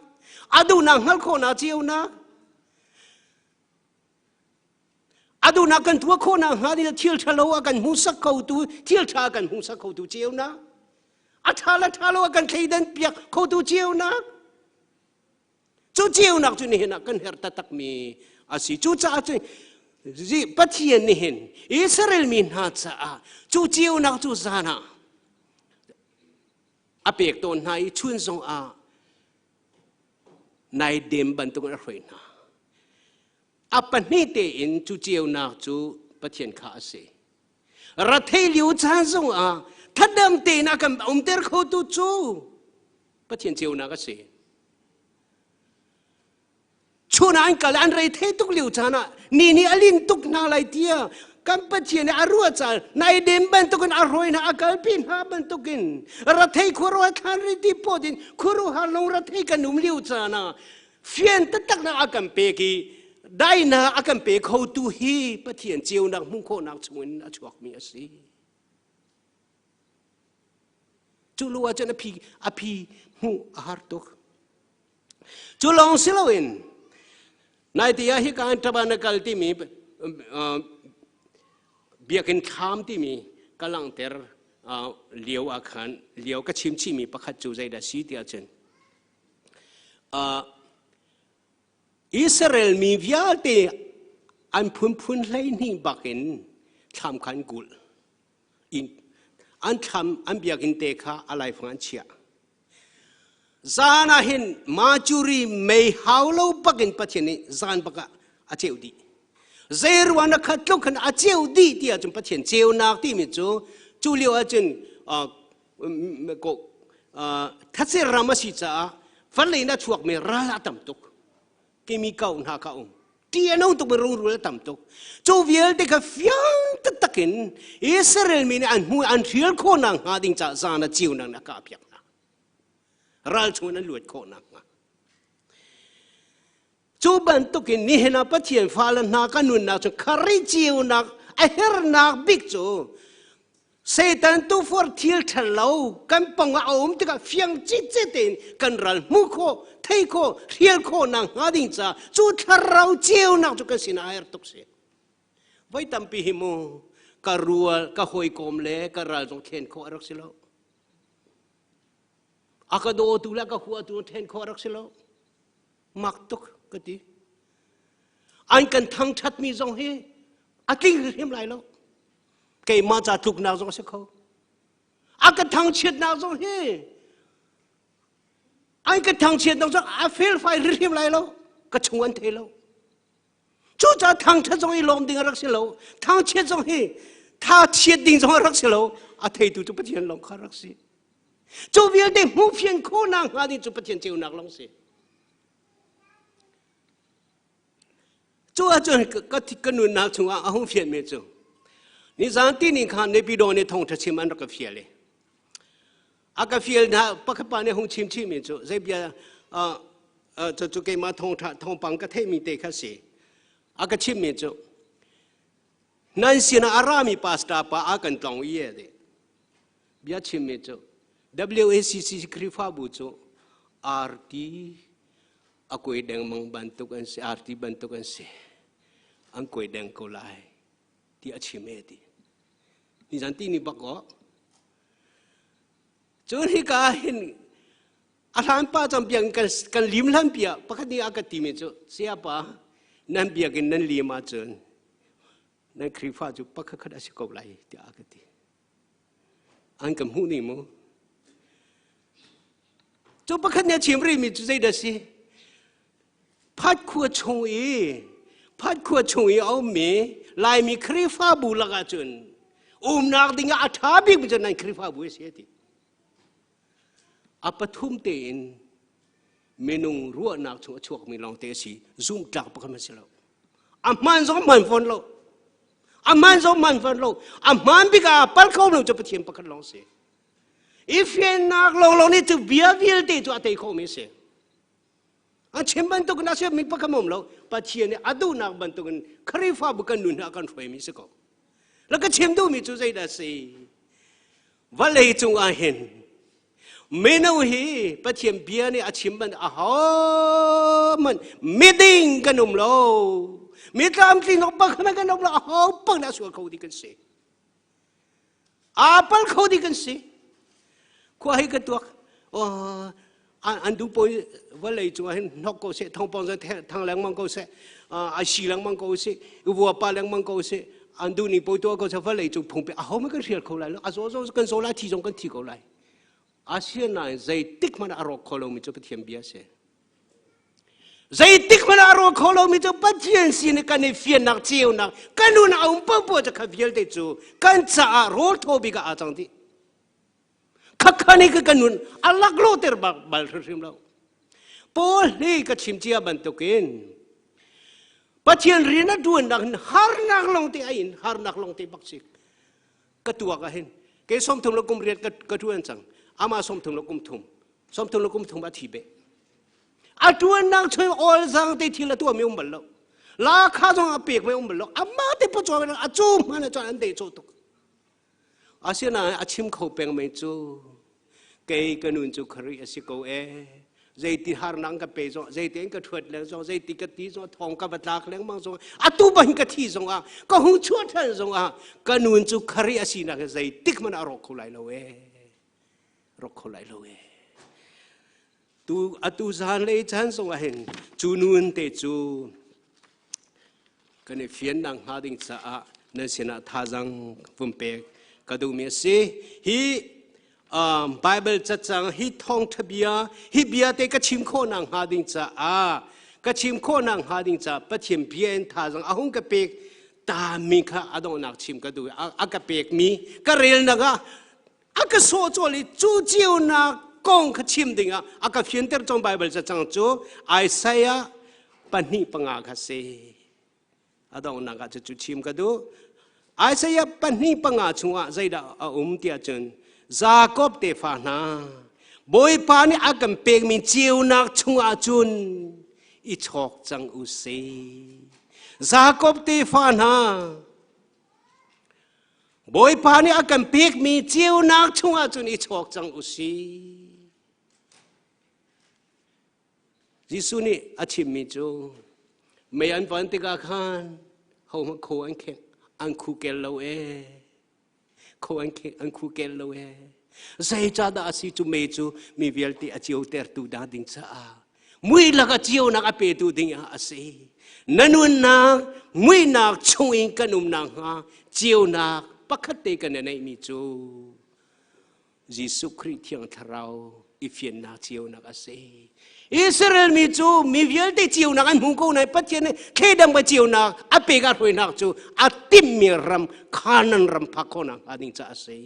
อาดูนักฮัลโคนาเจียวนักอาดูนักกันตัวโคนาหาดิเที่ยวทะเลาะกันมุสักเขาตูเที่ยวทากันมุสักเขาตูเจียวนักอาทาละทะเลาะกันใครเดินเปียกเขาตูเจียวนักจู่เจียวนักจู่นี่เห็นกันเฮร์ตักมีอาศัยจู่จ้าจู่จีปัจเจียนนี่เห็นอิสราเอลมีนาจ้าจู่เจียวนักจู่ซานะอาเปียกต้นไหนชุนทรงนายเดมบันตุกันอะไรนะอาปันนี่เตอินจูเจียวนักจูปะเทียนข้าเสรัฐเฮลิวจานทรงถ้าเดิมเตนักกันเตอร์เขาตูจูปะเทียนเจียวนักเสชูนันกันอันไรเทตุกลิวจานะนี่อลินตุกนาไลเตียกันปะเทียนอารัวจานนายเดมบันตุกันอร่อยนะอากาลพินหาบันตุกินรัฐเฮคุรัวทานริติปอดินคุรัวฮาลงรัฐเฮกันนุ่มลิวจานะเฟียนตักนะอากันเปกีได้นะอากันเปกเขาตูฮีปะเทียนเจียวนักมุงโคนักชวนอาชวกมีสิ จูลัวจนอภิหูอาหารตุกจูลองสิลวินนายที่ยาฮิการตะบานกัลที่มีเบียกินข้ามที่มีกำลังเตอเลี้ยวอาคารเลี้ยวก็ชิมชิมีประคัตจูใจได้สีเดียวจนอิสราเอลมีวิาตีอันพุ่นเลยนี่บักเห็นทำขันกุลอินอันทำอันเบียกินเตะอะไรฟังเชียจานาเห็นมาจูรีไม่ฮาวโลบักเห็นปัจจุบันจานบักอาเจวดีเซรวานักขัดลุกขันอาเจวดีที่อาจจะปัจจุบันเจวนักที่มีจูเลียวอาจจะก็ทัศน์รามาสิจ้าฟันเลยน่าช่วยไม่รัลตั้มตุกเกมีเก่าหน้าเก่าที่อันนั้นตุกไม่รู้รัลตั้มตุกจูเวียลเด็กฟิยังตักอินอิสราเอลมีอันหูอันเรียลโคนังหาดิ่งจ้าจานาเจวนังนักอาเปียกนะรัลชวนนั้นลวดโคนังจูบันตุกินนี่เห็นปัจจัยฟ้าละนักนุนนักจงคาริเจวนักไอเฮรนักบิ๊กจูเซตันตูฟอร์ทิลทะเลากันปังเอาติกาเฟียงจิตเจตินกันรัลมุโคไทโคเรียลโคนังหาดิงจ้าจูทะเราเจียวนักจุกันสินาเอร์ตุกเสไว้ตั้มปีหิโมกะรัวกะหอยกอมเล่กะรัลจงเทนโคอรักสิโลอากาโดตุละกะหัวตุเทนโคอรักสิโลมักตุกกะติอันกันทั้งชัดมีจงเฮอากิงเรียมไรแล้วเกี่ยมาจากทุกนาจงเสกเขาอากาศทางเชียดนาจงเฮอากาศทางเชียดนาจงอาเฟลไฟเรียมไรแล้วก็ชงวันเทแล้วจู่จะทางเชียดจงเฮลมดิ่งรักเสแล้วทางเชียดจงเฮถ้าเชียดดิ่งจงรักเสแล้วอาเทตุจุปเทียนลงขารักเสจู่เวียนเดมูเฟียนโคนังอาดิจุปเทียนเจ้านักลงเสจู่อาจารย์ก็ที่กันนุนนักชงอาหงเฟียนเมจูนี่จานที่นี่ข้าในปีโดนี่ท่องทัศมันรักเฟียเลยอากาเฟียนะปักปานในห้องชิมจูเจ็บยาจะเกี่ยมาท่องปังกะเทมีเตะข้าศึอากาชิมจูนั่นสินะอารามีพาสต้าปะอากันตองเย่เดบิอาชิมจู WACC คริฟ้าบุจูอาร์ตีอากุยแดงมังบันตุกันสิอาร์ตีบันตุกันสิอันกุยแดงโกไลที่อาชิมดีนี่จันทีนี่บักก็จนที่การเห็นอาหารป้าจำเบียงกันลิมลันเปียปกติอากาศที่มีจุเสียป้านั่นเบียกันนั่นลิมาจนนั่นคริฟ้าจุปักขดัชกบไหลที่อากาศที่อันกับหูนี่มั้งจุปักขเนี่ยชิมรีมีจุใจเดสิพัดขวดชงอีพัดขวดชงอีเอาเมลายมีคริฟ้าบูลักจนนักดิ่งอาถาบิกมันจะนั่งคริฟ้าบุยเสียทีอาปทุมเตนเมนูรัวนักช่วงมีลองเตสีซุ่มจักปะกันมาเสียแล้วอามันสองมันฟันโลอามันสองมันฟันโลอามันบิกาปัลเขาเราจะไปเทียมปะกันลองเสียอีเฟียนนักลองนี่จะเบียวิลเตจะอาเตเขาไม่เสียอันเชื่อมันตุกันนะเสียมีปะกันมุมเราปัจเจียนอดูนักบันตุกันคริฟ้าบุกันนุนอากันไฟมีสกอแล้วก็ชิมดูมีจุดใจได้สิวันเลยจงอาเห็นเมนูฮีปัจเจียนเบียนี่อาชิมมันอาหอมันไม่ดิ่งกันนุ่มโลมีตามที่นกปักมันกันนุ่มโลอาหอปักน่าสวยเขาดีกันสิอาปัลเขาดีกันสิควายกันตัวอันดูไปวันเลยจงอาเห็นนกก็เสทองปองจะทางแรงมังก็เสอาชีแรงมังก็เสวัวปลาแรงมังก็เสอันดูนี่ไปตัวก็จะฟังเลยจุพงไปเขาไม่กันเรียกเขาเลยแล้วอาโซกันโซล่าที่จงกันที่เขาเลยอาเซียนนั้นใจติ๊กมันอารมณ์เขาเรามีจุดเทียมเบียเสียใจติ๊กมันอารมณ์เขาเรามีจุดปัจจัยสิ่งกันในเฟียนนักเจียวนักกันนู่นเอาปุ๊บจะขับเยลเดจูกันจะอารมณ์ทบิกอาจังที่ขับขันนี่ก็กันนู่นอัลลักโลเตอร์บัลเริมเราพอนี่ก็ชิมเจียบันตุกินปัจจัยเรียนดูนักฮาร์นักลงที่อินฮาร์นักลงที่บักซิกกระตัวก็เห็นเกสมทุมลกุมเรียนกระตัวนั่นจังอามาสมทุมลกุมทุมสมทุมลกุมทุมอาทิเบอาตัวนักช่วยออลสังที่ทีละตัวไม่อุ้มบลล์ลาข้าจงอาเปียกไม่อุ้มบลล์อามาที่ปัจจุบันอาจูมันจะอันเดจูตุกอาเซียนอาชิมเขาเป็นไม่จู cây cái nuôi chú khởi asi câu dây tì har nang cái bê rồi dây tiếng cái thuật leng rồi dây tì cái tí rồi thong cái bát lạc leng mang rồi tu bánh cái thi rồi có hung chuột thân rồi cái nuôi chú khởi asi na cái dây tích mà rọc khâu lại lâu rọc khâu lại lâu tu gian lấy chán rồi hen chú nuôi tê chú cái này phiền năng hà đình sa nên xin tha rằng vùng bè cái đồ miếng xí hi Bible chắc chắn hi Thawngtha bia hi bia te cái chim khô năng hà đình sa cái chim khô năng hà đình sa bắt chim bia tha rằng ahung cái bè ta mi kha adong nak chim cái đồ cái bè mi cái rel naga cái số cho li chú chiêu na kong cái chim đinh cái phiền ter trong Bible chắc chắn chú Isaiah pani panga cái se adong naga chú chim cái đồ Isaiah pani panga chunga zaida tia chun Jacob te fa na boy pani agam pek min chiu nak chunga chun I chok chang u se Jacob te fa na boy pani agam pek min chiu nak chunga chun I chok chang u se Jisu ni achim mi chu may an van te ka khan hau ma ko an khen an khu kel lo ko an khu kel lo zai cha da si chu me chu mi vial ti a chiu ter tu da ding cha mui la ka chiu na ka pe tu ding a si nanun na mui na chung in kanum na ha chiu na pakhat te kan nei mi chu Jisu Christ thiang tharau I phiền na chiu na ka si Israel mi chu mi vial te chiu na kan Hmung ko nai pathian ne khedam ba chiu na a pe ga roi nak chu a tim mi ram khanan ram phakona ading cha ase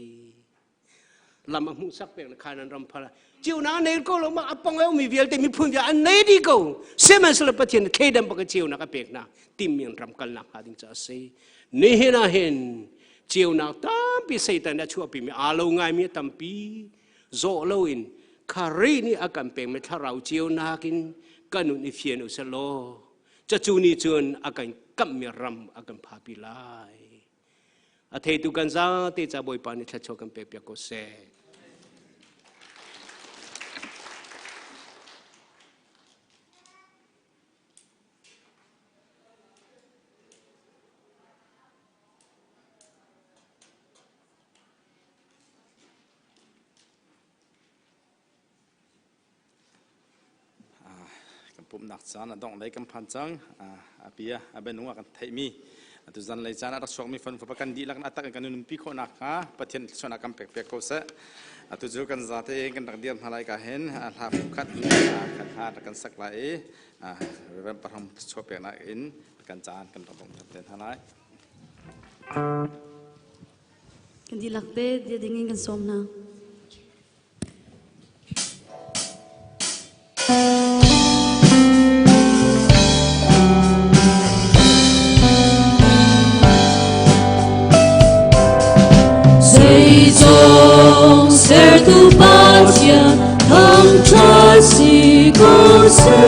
lam a Hmung sak pe khanan ram phala chiu na nei ko lo ma apong eu mi vial te mi phun ya an nei di ko semen sel pathian khedam ba chiu na ka pe na tim mi ram kal na ading cha ase ne he na hen chiu na tam pi satan na chu pi mi a lo ngai mi tam pi zo lo in Kari ni akan peng met harau chiu nakin kanun I phiền usalo cha chu ni chun akan kam mi ram akan phapilai a thei tu kan za te cha boy pa ni tha chokan pe pya ko se Pumh nak chana dong lấy kam phan chang apia abenu akan thei mi tu zan lai chana rak sok mi fan pakan di lak atak kan num pi kho nak ha pathian chona kam pek pek ko sa tu ju kan zate kan dak diam halai ka hen la khat khat ha kan sak lai ram param chop pe na in kan chan kan rom ten halai kan di lak te dia dingin kan som na Ser tu patria, Thawngtha si con se,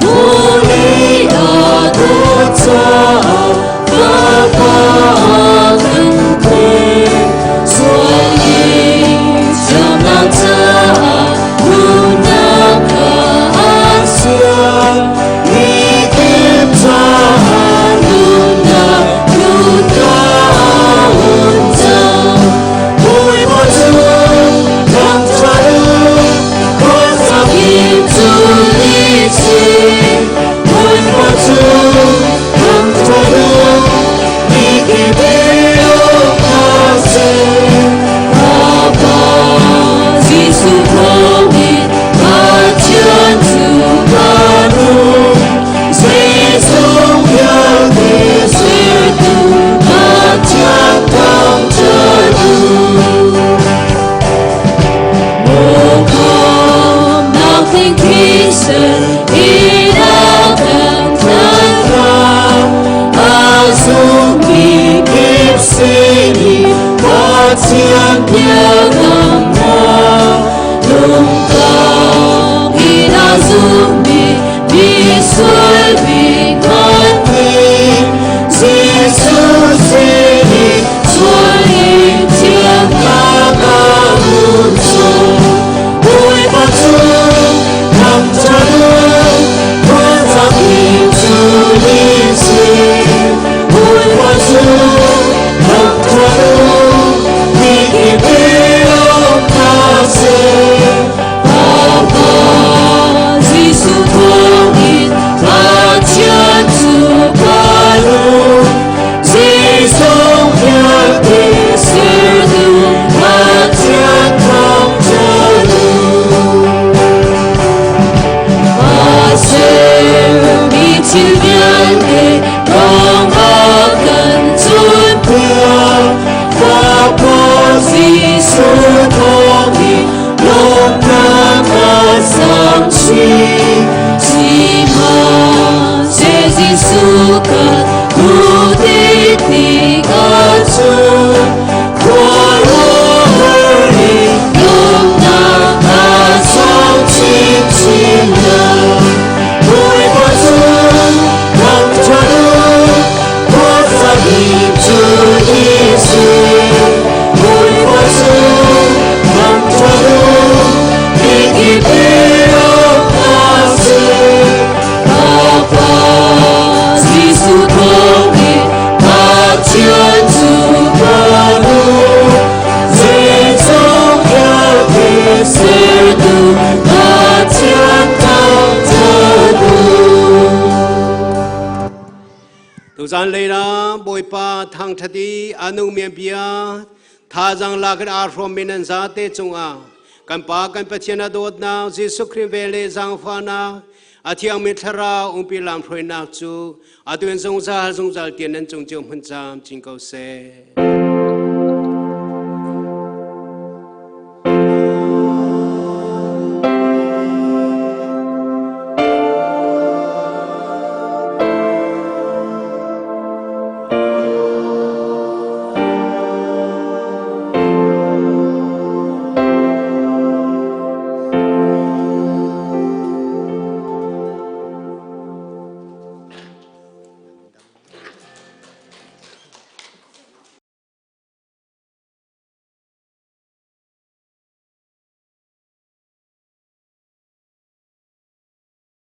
Holy Adotsa, Papa cần quê, xuân đi trong nắng cha, luôn nắng cả xưa, đi tìm cha luôn nắng luôn cả ôn cha, vui một chung nắng cha ơi, con sao kim tu đi chi, vui một chung nắng cha ơi, đi tìm về ông ta sẽ, Papa Jesus không đi, mà chân tu ta luôn, Jesus nhớ về sẽ tu, mà chân không trở luôn. Oh, come, nothing decent in our Azumi keep singing, what's young Lungkang in Azumi, be swimming on me, Jesus singing, swaying till Kagamucho. zan lei ra boi pa thang thati anu mian bia tha jang la kan ar from min an za te chung a kan pa kan pathian a dot na Jesu Christ ve le jang fa na a thiang mi thara ung pi lam throi na chu a tuen zong zal tian an chung chung hun cham ching ko se